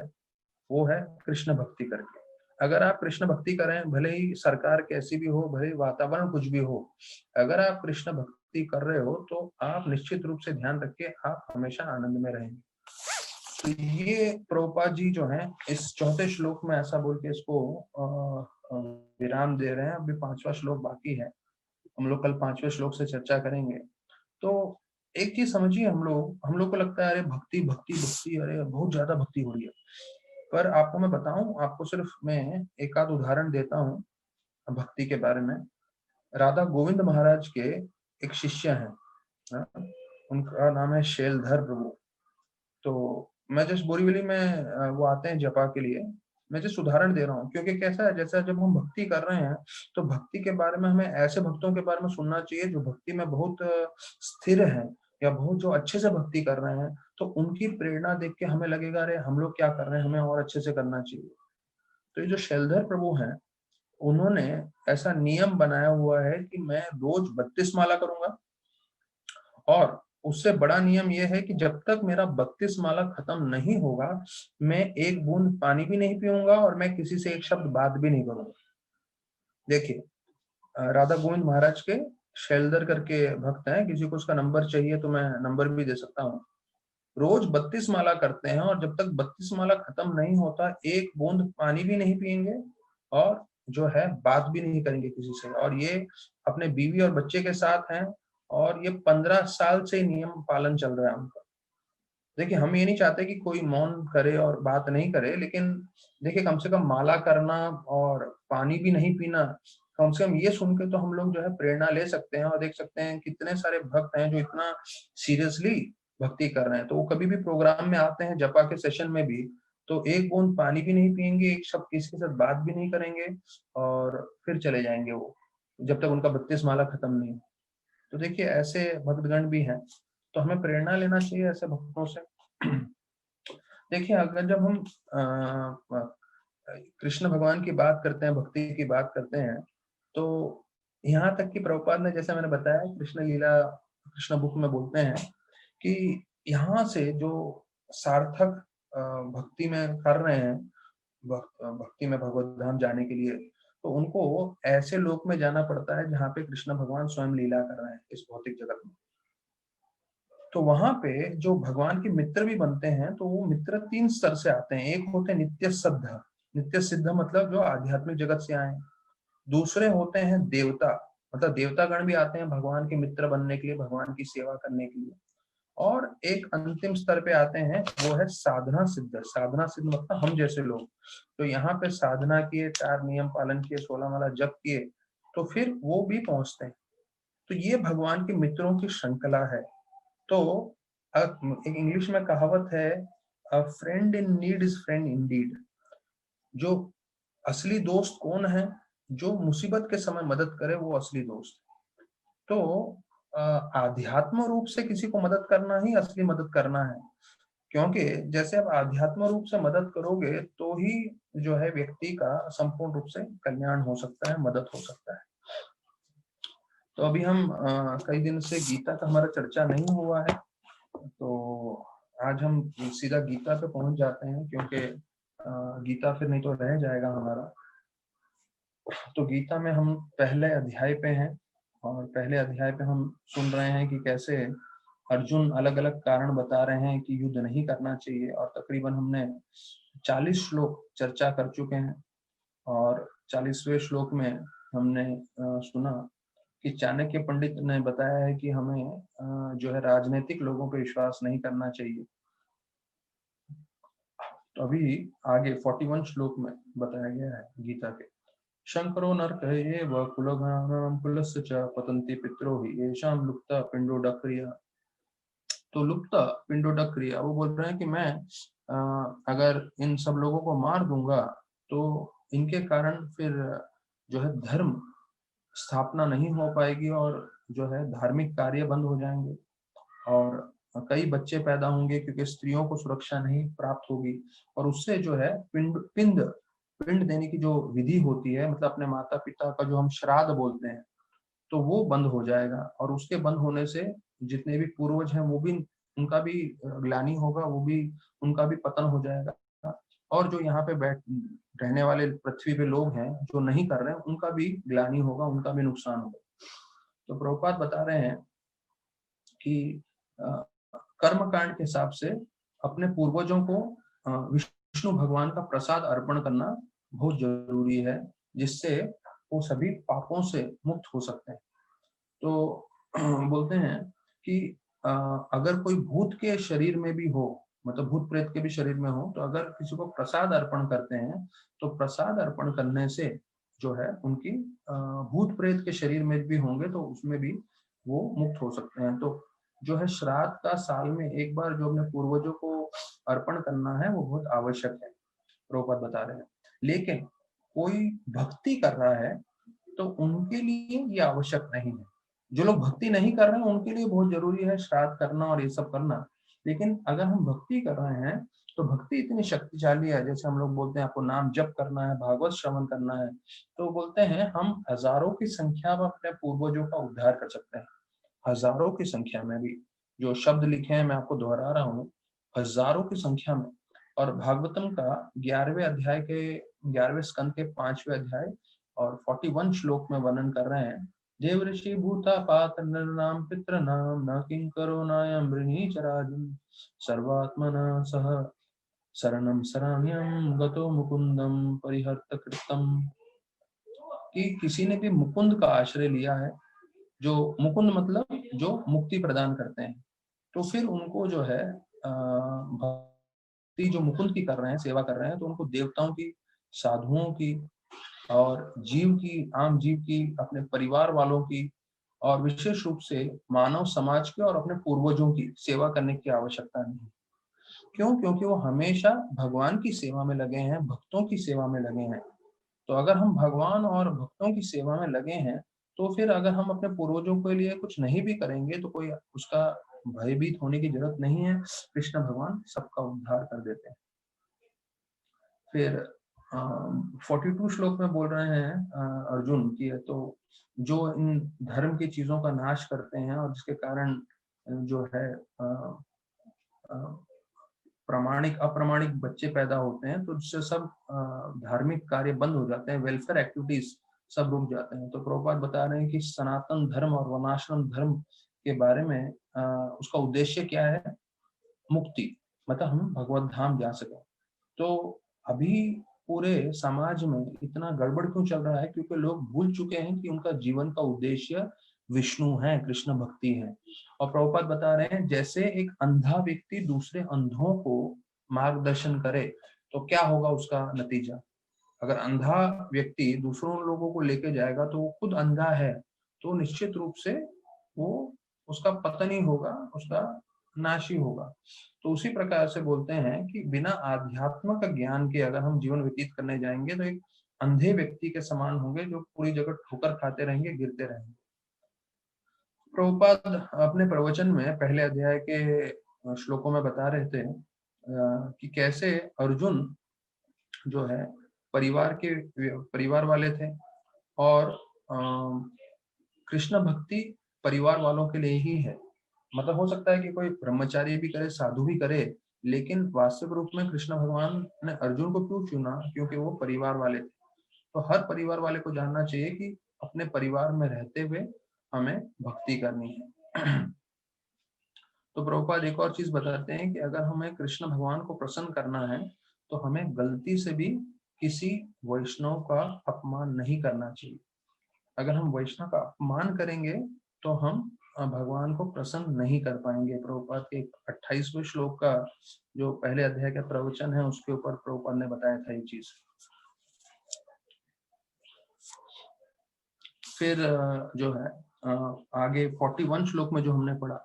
वो है कृष्ण भक्ति करके। अगर आप कृष्ण भक्ति करें, भले ही सरकार कैसी भी हो, भले ही वातावरण कुछ भी हो, अगर आप कृष्ण भक्ति कर रहे हो तो आप निश्चित रूप से ध्यान रखिए, आप हमेशा आनंद में रहेंगे। तो ये प्रभुपाद जी जो है इस चौथे श्लोक में ऐसा बोल के इसको विराम दे रहे हैं। अभी 5वां श्लोक बाकी है, हम लोग कल 5वें श्लोक से चर्चा करेंगे। तो एक चीज समझिए, हम लोग को लगता है अरे भक्ति भक्ति भक्ति, अरे बहुत ज्यादा भक्ति हो रही है। पर आपको मैं बताऊं, आपको सिर्फ मैं एक आध उदाहरण देता हूँ भक्ति के बारे में। राधा गोविंद महाराज के एक शिष्य हैं, हाँ, उनका नाम है शैलधर प्रभु। तो मैं जस्ट बोरीवली में वो आते हैं जपा के लिए। मैं जस्ट उदाहरण दे रहा हूँ, क्योंकि कैसा है, जैसा जब हम भक्ति कर रहे हैं, तो भक्ति के बारे में हमें ऐसे भक्तों के बारे में सुनना चाहिए जो भक्ति में बहुत स्थिर हैं, या बहुत जो अच्छे से भक्ति कर रहे हैं। तो उनकी प्रेरणा देख के हमें लगेगा अरे हम लोग क्या कर रहे हैं, हमें और अच्छे से करना चाहिए। तो ये जो शैलधर प्रभु हैं, उन्होंने ऐसा नियम बनाया हुआ है कि मैं रोज 32 माला करूंगा, और उससे बड़ा नियम यह है कि जब तक मेरा 32 माला खत्म नहीं होगा, मैं एक बूंद पानी भी नहीं पीऊंगा, और मैं किसी से एक शब्द बात भी नहीं करूंगा। देखिए, राधा गोविंद महाराज के शैलधर करके भक्त हैं, किसी को उसका नंबर चाहिए तो मैं नंबर भी दे सकता हूँ। रोज 32 माला करते हैं, और जब तक 32 माला खत्म नहीं होता, एक बूंद पानी भी नहीं पियेंगे, और जो है बात भी नहीं करेंगे किसी से। और ये अपने बीवी और बच्चे के साथ हैं, और ये 15 साल से नियम पालन चल रहा है उनका। देखिए, हम ये नहीं चाहते कि कोई मौन करे और बात नहीं करे, लेकिन देखिए कम से कम माला करना और पानी भी नहीं पीना, कम से कम ये सुन के तो हम लोग जो है प्रेरणा ले सकते हैं, और देख सकते हैं कितने सारे भक्त हैं जो इतना सीरियसली भक्ति कर रहे हैं। तो वो कभी भी प्रोग्राम में आते हैं, जपा के सेशन में भी, तो एक बूंद पानी भी नहीं पियेंगे, एक शब्द किसी के साथ बात भी नहीं करेंगे, और फिर चले जाएंगे वो, जब तक उनका 32 माला खत्म नहीं हो। तो देखिए, ऐसे भक्तगण भी हैं, तो हमें प्रेरणा लेना चाहिए ऐसे भक्तों से। देखिए, अगर जब हम कृष्ण भगवान की बात करते हैं, भक्ति की बात करते हैं, तो यहाँ तक कि प्रभुपाद ने, जैसे मैंने बताया, कृष्ण लीला कृष्ण बुक में बोलते हैं कि यहाँ से जो सार्थक भक्ति में कर रहे हैं, भक्ति में भगवत धाम जाने के लिए, तो उनको ऐसे लोक में जाना पड़ता है जहाँ पे कृष्ण भगवान स्वयं लीला कर रहे हैं इस भौतिक जगत में। तो वहां पे जो भगवान के मित्र भी बनते हैं, तो वो मित्र 3 स्तर से आते हैं। एक होते हैं नित्य सिद्ध, नित्य सिद्ध मतलब जो आध्यात्मिक जगत से आए हैं। दूसरे होते हैं देवता, मतलब देवतागण भी आते हैं भगवान के मित्र बनने के लिए, भगवान की सेवा करने के लिए। और एक अंतिम स्तर पे आते हैं, वो है साधना सिद्ध। साधना सिद्ध मतलब हम जैसे लोग, तो यहाँ पे साधना किए, 4 नियम पालन किए, 16 माला जप किए, तो फिर वो भी पहुंचते हैं। तो ये भगवान के मित्रों की श्रृंखला है। तो एक इंग्लिश में कहावत है, अ friend in need is friend Indeed. जो असली दोस्त कौन है? जो मुसीबत के समय मदद करे, वो असली दोस्त। तो आध्यात्म रूप से किसी को मदद करना ही असली मदद करना है, क्योंकि जैसे आप आध्यात्म रूप से मदद करोगे तो ही जो है व्यक्ति का संपूर्ण रूप से कल्याण हो सकता है, मदद हो सकता है। तो अभी हम कई दिन से गीता का हमारा चर्चा नहीं हुआ है, तो आज हम सीधा गीता पे पहुंच जाते हैं, क्योंकि गीता फिर नहीं तो रह जाएगा हमारा। तो गीता में हम पहले अध्याय पे हैं, और पहले अध्याय पे हम सुन रहे हैं कि कैसे अर्जुन अलग अलग कारण बता रहे हैं कि युद्ध नहीं करना चाहिए, और तकरीबन हमने 40 श्लोक चर्चा कर चुके हैं। और 40वें श्लोक में हमने सुना कि चाणक्य पंडित ने बताया है कि हमें जो है राजनीतिक लोगों पर विश्वास नहीं करना चाहिए। तो अभी आगे 41 श्लोक में बताया गया है गीता के, शंकरो नरकः एव कुलघ्नानां कुलस्य च पतन्ति पितरो हि येषां लुप्ता पिंडोदक क्रिया। तो लुप्त पिंडोदक क्रिया, वो बोल रहे हैं कि मैं अगर इन सब लोगों को मार दूंगा तो इनके कारण फिर जो है धर्म स्थापना नहीं हो पाएगी, और जो है धार्मिक कार्य बंद हो जाएंगे, और कई बच्चे पैदा होंगे क्योंकि स्त्रियों को सुरक्षा नहीं प्राप्त होगी, और उससे जो है पिंड पिंड पिंड देने की जो विधि होती है, मतलब अपने माता पिता का जो हम श्राद्ध बोलते हैं, तो वो बंद हो जाएगा। और उसके बंद होने से जितने भी पूर्वज हैं वो भी, उनका भी ग्लानि होगा, वो भी, उनका भी पतन हो जाएगा। और जो यहाँ पे बैठ रहने वाले पृथ्वी पे लोग हैं जो नहीं कर रहे हैं, उनका भी ग्लानि होगा, उनका भी नुकसान होगा। तो प्रभुपाद बता रहे हैं कि कर्म कांड के हिसाब से अपने पूर्वजों को विष्णु भगवान का प्रसाद अर्पण करना बहुत जरूरी है, जिससे वो सभी पापों से मुक्त हो सकते हैं। तो बोलते हैं कि अगर कोई भूत के शरीर में भी हो, मतलब भूत प्रेत के भी शरीर में हो, तो अगर किसी को प्रसाद अर्पण करते हैं, तो प्रसाद अर्पण करने से जो है उनकी भूत प्रेत के शरीर में भी होंगे तो उसमें भी वो मुक्त हो सकते हैं। तो जो है श्राद्ध का साल में एक बार जो अपने पूर्वजों को अर्पण करना है, वो बहुत आवश्यक है, प्रभुपाद बता रहे हैं। लेकिन कोई भक्ति कर रहा है तो उनके लिए ये आवश्यक नहीं है। जो लोग भक्ति नहीं कर रहे हैं उनके लिए बहुत जरूरी है श्राद्ध करना और ये सब करना। लेकिन अगर हम भक्ति कर रहे हैं तो भक्ति इतनी शक्तिशाली है, जैसे हम लोग बोलते हैं आपको नाम जप करना है, भागवत श्रवण करना है, तो बोलते हैं हम हजारों की संख्या में अपने पूर्वजों का उद्धार कर सकते हैं। हजारों की संख्या में भी जो शब्द लिखे हैं मैं आपको दोहरा रहा हूँ, हजारों की संख्या में। और भागवतम का 11वें अध्याय के 11वें स्कंद के 5वें अध्याय और 41 श्लोक में वर्णन कर रहे हैं, देव ऋषि भूता पात्र नरनाम पितृनाम न किंकरो नायम वृणीचराजुम सर्वात्मना सह शरणम शरण्यम गतो मुकुंदम परिहर्त कृतम। कि किसी ने भी मुकुंद का आश्रय लिया है, जो मुकुंद मतलब जो मुक्ति प्रदान करते हैं, तो फिर उनको जो है भक्ति जो मुकुंद की कर रहे हैं, सेवा कर रहे हैं, तो उनको देवताओं की, साधुओं की और जीव की, आम जीव की, अपने परिवार वालों की, और विशेष रूप से मानव समाज के और अपने पूर्वजों की सेवा करने की आवश्यकता नहीं। क्यों? क्योंकि वो हमेशा भगवान की सेवा में लगे हैं, भक्तों की सेवा में लगे हैं। तो अगर हम भगवान और भक्तों की सेवा में लगे हैं, तो फिर अगर हम अपने पूर्वजों के लिए कुछ नहीं भी करेंगे तो कोई उसका भयभीत होने की जरूरत नहीं है। कृष्ण भगवान सबका उद्धार कर देते हैं। फिर 42 श्लोक में बोल रहे हैं अर्जुन की, तो जो इन धर्म की चीजों का नाश करते हैं और जिसके कारण जो है प्रामाणिक अप्रामाणिक बच्चे पैदा होते हैं तो उससे सब धार्मिक कार्य बंद हो जाते हैं, वेलफेयर एक्टिविटीज सब रुक जाते हैं। तो प्रभुपाद बता रहे हैं कि सनातन धर्म और वर्णाश्रम धर्म के बारे में उसका उद्देश्य क्या है, मुक्ति, मतलब हम भगवत धाम जा सके। तो अभी पूरे समाज में इतना गड़बड़ क्यों चल रहा है, क्योंकि लोग भूल चुके हैं कि उनका जीवन का उद्देश्य विष्णु है, कृष्ण भक्ति है। और प्रभुपाद बता रहे हैं जैसे एक अंधा व्यक्ति दूसरे अंधों को मार्गदर्शन करे तो क्या होगा उसका नतीजा। अगर अंधा व्यक्ति दूसरों लोगों को लेके जाएगा तो वो खुद अंधा है, तो निश्चित रूप से वो उसका पतन ही होगा, उसका नाश ही होगा। तो उसी प्रकार से बोलते हैं कि बिना आध्यात्म का ज्ञान के अगर हम जीवन व्यतीत करने जाएंगे तो एक अंधे व्यक्ति के समान होंगे जो पूरी जगह ठोकर खाते रहेंगे, गिरते रहेंगे। प्रभुपाद अपने प्रवचन में पहले अध्याय के श्लोकों में बता रहे थे कि कैसे अर्जुन जो है परिवार वाले थे और कृष्ण भक्ति परिवार वालों के लिए ही है। मतलब हो सकता है कि कोई ब्रह्मचारी भी करे, साधु भी करे, लेकिन वास्तविक रूप में कृष्ण भगवान ने अर्जुन को क्यों चुना, क्योंकि वो परिवार वाले थे। तो हर परिवार वाले को जानना चाहिए कि अपने परिवार में रहते हुए हमें भक्ति करनी है। तो प्रभुपाद एक और चीज बताते हैं कि अगर हमें कृष्ण भगवान को प्रसन्न करना है तो हमें गलती से भी किसी वैष्णव का अपमान नहीं करना चाहिए। अगर हम वैष्णव का अपमान करेंगे तो हम भगवान को प्रसन्न नहीं कर पाएंगे। प्रभुपाद के 28वें श्लोक का जो पहले अध्याय का प्रवचन है उसके ऊपर प्रभुपाद ने बताया था ये चीज। फिर जो है आगे 41 श्लोक में जो हमने पढ़ा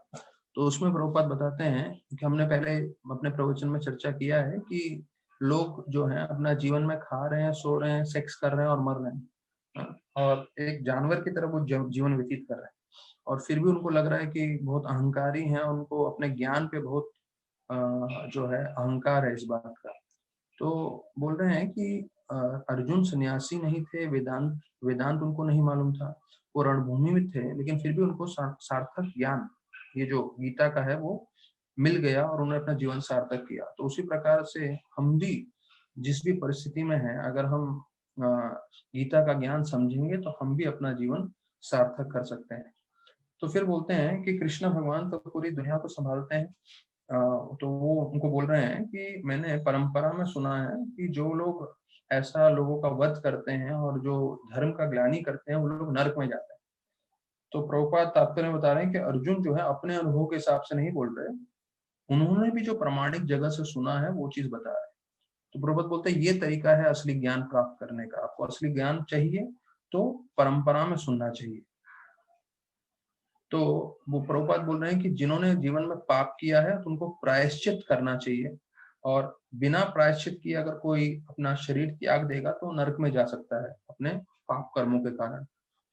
तो उसमें प्रभुपाद बताते हैं कि हमने पहले अपने प्रवचन में चर्चा किया है कि लोग जो है अपना जीवन में खा रहे हैं, सो रहे हैं, सेक्स कर रहे हैं और मर रहे हैं और एक जानवर की तरह वो जीवन व्यतीत कर रहे हैं और फिर भी उनको लग रहा है कि बहुत अहंकारी हैं, उनको अपने ज्ञान पे बहुत जो है अहंकार है इस बात का। तो बोल रहे हैं कि अर्जुन सन्यासी नहीं थे, वेदांत उनको नहीं मालूम था, वो रणभूमि में थे, लेकिन फिर भी उनको सार्थक ज्ञान ये जो गीता का है वो मिल गया और उन्होंने अपना जीवन सार्थक किया। तो उसी प्रकार से हम भी जिस भी परिस्थिति में हैं, अगर हम गीता का ज्ञान समझेंगे तो हम भी अपना जीवन सार्थक कर सकते हैं। तो फिर बोलते हैं कि कृष्ण भगवान तो पूरी दुनिया को संभालते हैं। तो वो उनको बोल रहे हैं कि मैंने परंपरा में सुना है कि जो लोग ऐसा लोगों का वध करते हैं और जो धर्म का ग्लानि करते हैं वो लोग नरक में जाते हैं। तो प्रभुपाद तात्पर्य में बता रहे हैं कि अर्जुन जो है अपने अनुभव के हिसाब से नहीं बोल रहे, उन्होंने भी जो प्रामाणिक जगह से सुना है वो चीज बता रहे हैं। तो प्रभुपाद बोलते हैं ये तरीका है असली ज्ञान प्राप्त करने का। आपको असली ज्ञान चाहिए तो परंपरा में सुनना चाहिए। तो वो प्रभुपाद बोल रहे हैं कि जिन्होंने जीवन में पाप किया है तो उनको प्रायश्चित करना चाहिए और बिना प्रायश्चित किए अगर कोई अपना शरीर त्याग देगा तो नरक में जा सकता है अपने पाप कर्मों के कारण।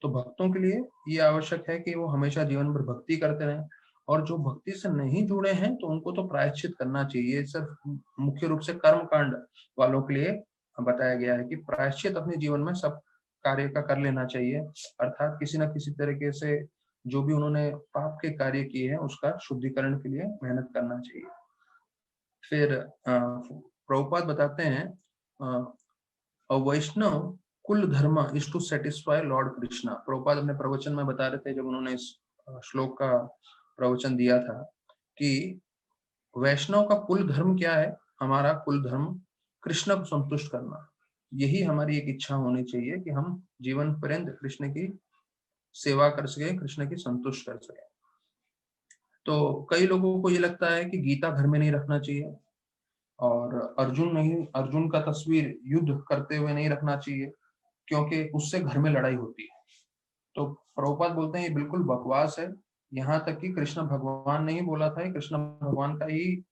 तो भक्तों के लिए ये आवश्यक है कि वो हमेशा जीवन भर भक्ति करते रहें और जो भक्ति से नहीं जुड़े हैं तो उनको तो प्रायश्चित करना चाहिए। सिर्फ मुख्य रूप से कर्म कांड वालों के लिए बताया गया है कि प्रायश्चित अपने जीवन में सब कार्य का कर लेना चाहिए, अर्थात किसी न किसी तरीके से जो भी उन्होंने पाप के कार्य किए हैं उसका शुद्धिकरण के लिए मेहनत करना चाहिए। फिर प्रभुपाद बताते हैं Vaishnav kul dharma is to satisfy Lord Krishna. Prabhupada अपने प्रवचन में बता रहे थे जब उन्होंने इस श्लोक का प्रवचन दिया था कि वैष्णव का कुल धर्म क्या है, हमारा कुल धर्म कृष्ण को संतुष्ट करना। यही हमारी एक इच्छा होनी चाहिए कि हम जीवन पर्यंत कृष्ण की सेवा कर सके, कृष्ण की संतुष्ट कर सके। तो कई लोगों को ये लगता है कि गीता घर में नहीं रखना चाहिए और अर्जुन का तस्वीर युद्ध करते हुए नहीं रखना चाहिए क्योंकि उससे घर में लड़ाई होती है। तो प्रभुपाद बोलते हैं ये बिल्कुल बकवास है। यहाँ तक कि कृष्ण भगवान ने ही बोला था, कृष्ण भगवान का ही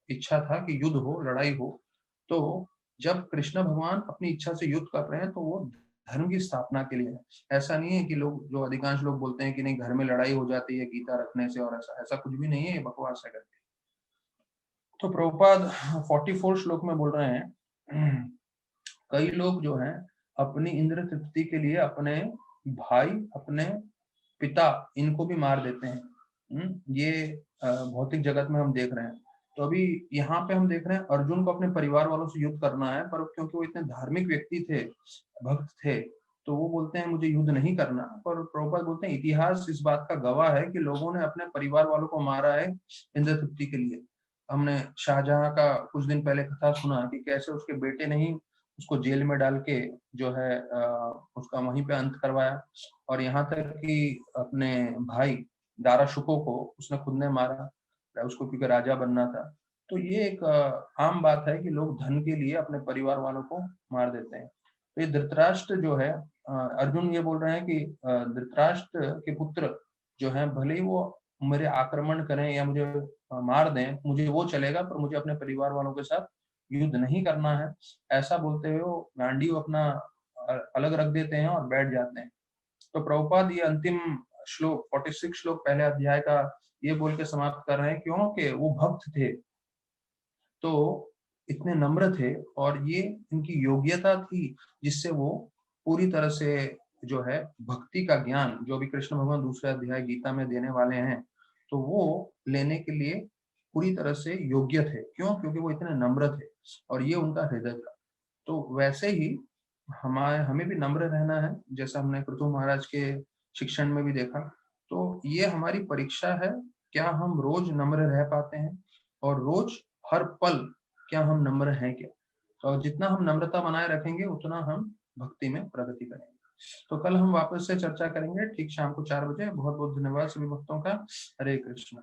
इच्छा था कि युद्ध हो, लड़ाई हो। तो जब कृष्ण भगवान अपनी इच्छा से युद्ध कर रहे हैं तो वो धर्म की स्थापना के लिए है। ऐसा नहीं है कि लोग जो अधिकांश लोग बोलते हैं कि नहीं घर में लड़ाई हो जाती है गीता रखने से, और ऐसा कुछ भी नहीं है, ये बकवास है करके। तो प्रभुपाद 44 श्लोक में बोल रहे हैं कई लोग जो हैं अपनी इंद्र तृप्ति के लिए अपने भाई, अपने पिता, इनको भी मार देते हैं। ये भौतिक जगत में हम देख रहे हैं। तो अभी यहाँ पे हम देख रहे हैं अर्जुन को अपने परिवार वालों से युद्ध करना है, पर क्योंकि वो इतने धार्मिक व्यक्ति थे, भक्त थे, तो वो बोलते हैं मुझे युद्ध नहीं करना। पर प्रभुपाद बोलते हैं इतिहास इस बात का गवाह है कि लोगों ने अपने परिवार वालों को मारा है इंद्र तृप्ति के लिए। हमने शाहजहां का कुछ दिन पहले कथा सुना कि कैसे उसके बेटे ने ही उसको जेल में डाल के जो है उसका वहीं पे अंत करवाया, और यहाँ तक कि अपने भाई दारा शुको को उसने खुद ने मारा, उसको क्योंकि राजा बनना था। तो ये एक आम बात है कि लोग धन के लिए अपने परिवार वालों को मार देते हैं। तो ये धृतराष्ट्र जो है, अर्जुन ये बोल रहे हैं कि धृतराष्ट्र के पुत्र जो है भले ही वो मेरे आक्रमण करें या मुझे मार दें, मुझे वो चलेगा, पर मुझे अपने परिवार वालों के साथ युद्ध नहीं करना है। ऐसा बोलते हुए वो गांडीव अपना अलग रख देते हैं और बैठ जाते हैं। तो प्रभुपाद ये अंतिम श्लोक 46 श्लोक पहले अध्याय का ये बोल के समाप्त कर रहे हैं क्योंकि वो भक्त थे, तो इतने नम्र थे, और ये इनकी योग्यता थी जिससे वो पूरी तरह से जो है भक्ति का ज्ञान जो भी कृष्ण भगवान दूसरे अध्याय गीता में देने वाले हैं, तो वो लेने के लिए पूरी तरह से योग्य थे। क्यों? क्योंकि वो इतने नम्र थे और ये उनका हृदय था। तो वैसे ही हमें भी नम्र रहना है, जैसा हमने पृथु महाराज के शिक्षण में भी देखा। तो ये हमारी परीक्षा है, क्या हम रोज नम्र रह पाते हैं, और रोज हर पल क्या हम नम्र हैं क्या? तो जितना हम नम्रता बनाए रखेंगे उतना हम भक्ति में प्रगति करेंगे। तो कल हम वापस से चर्चा करेंगे ठीक शाम को 4 बजे। बहुत बहुत धन्यवाद सभी भक्तों का। हरे कृष्णा।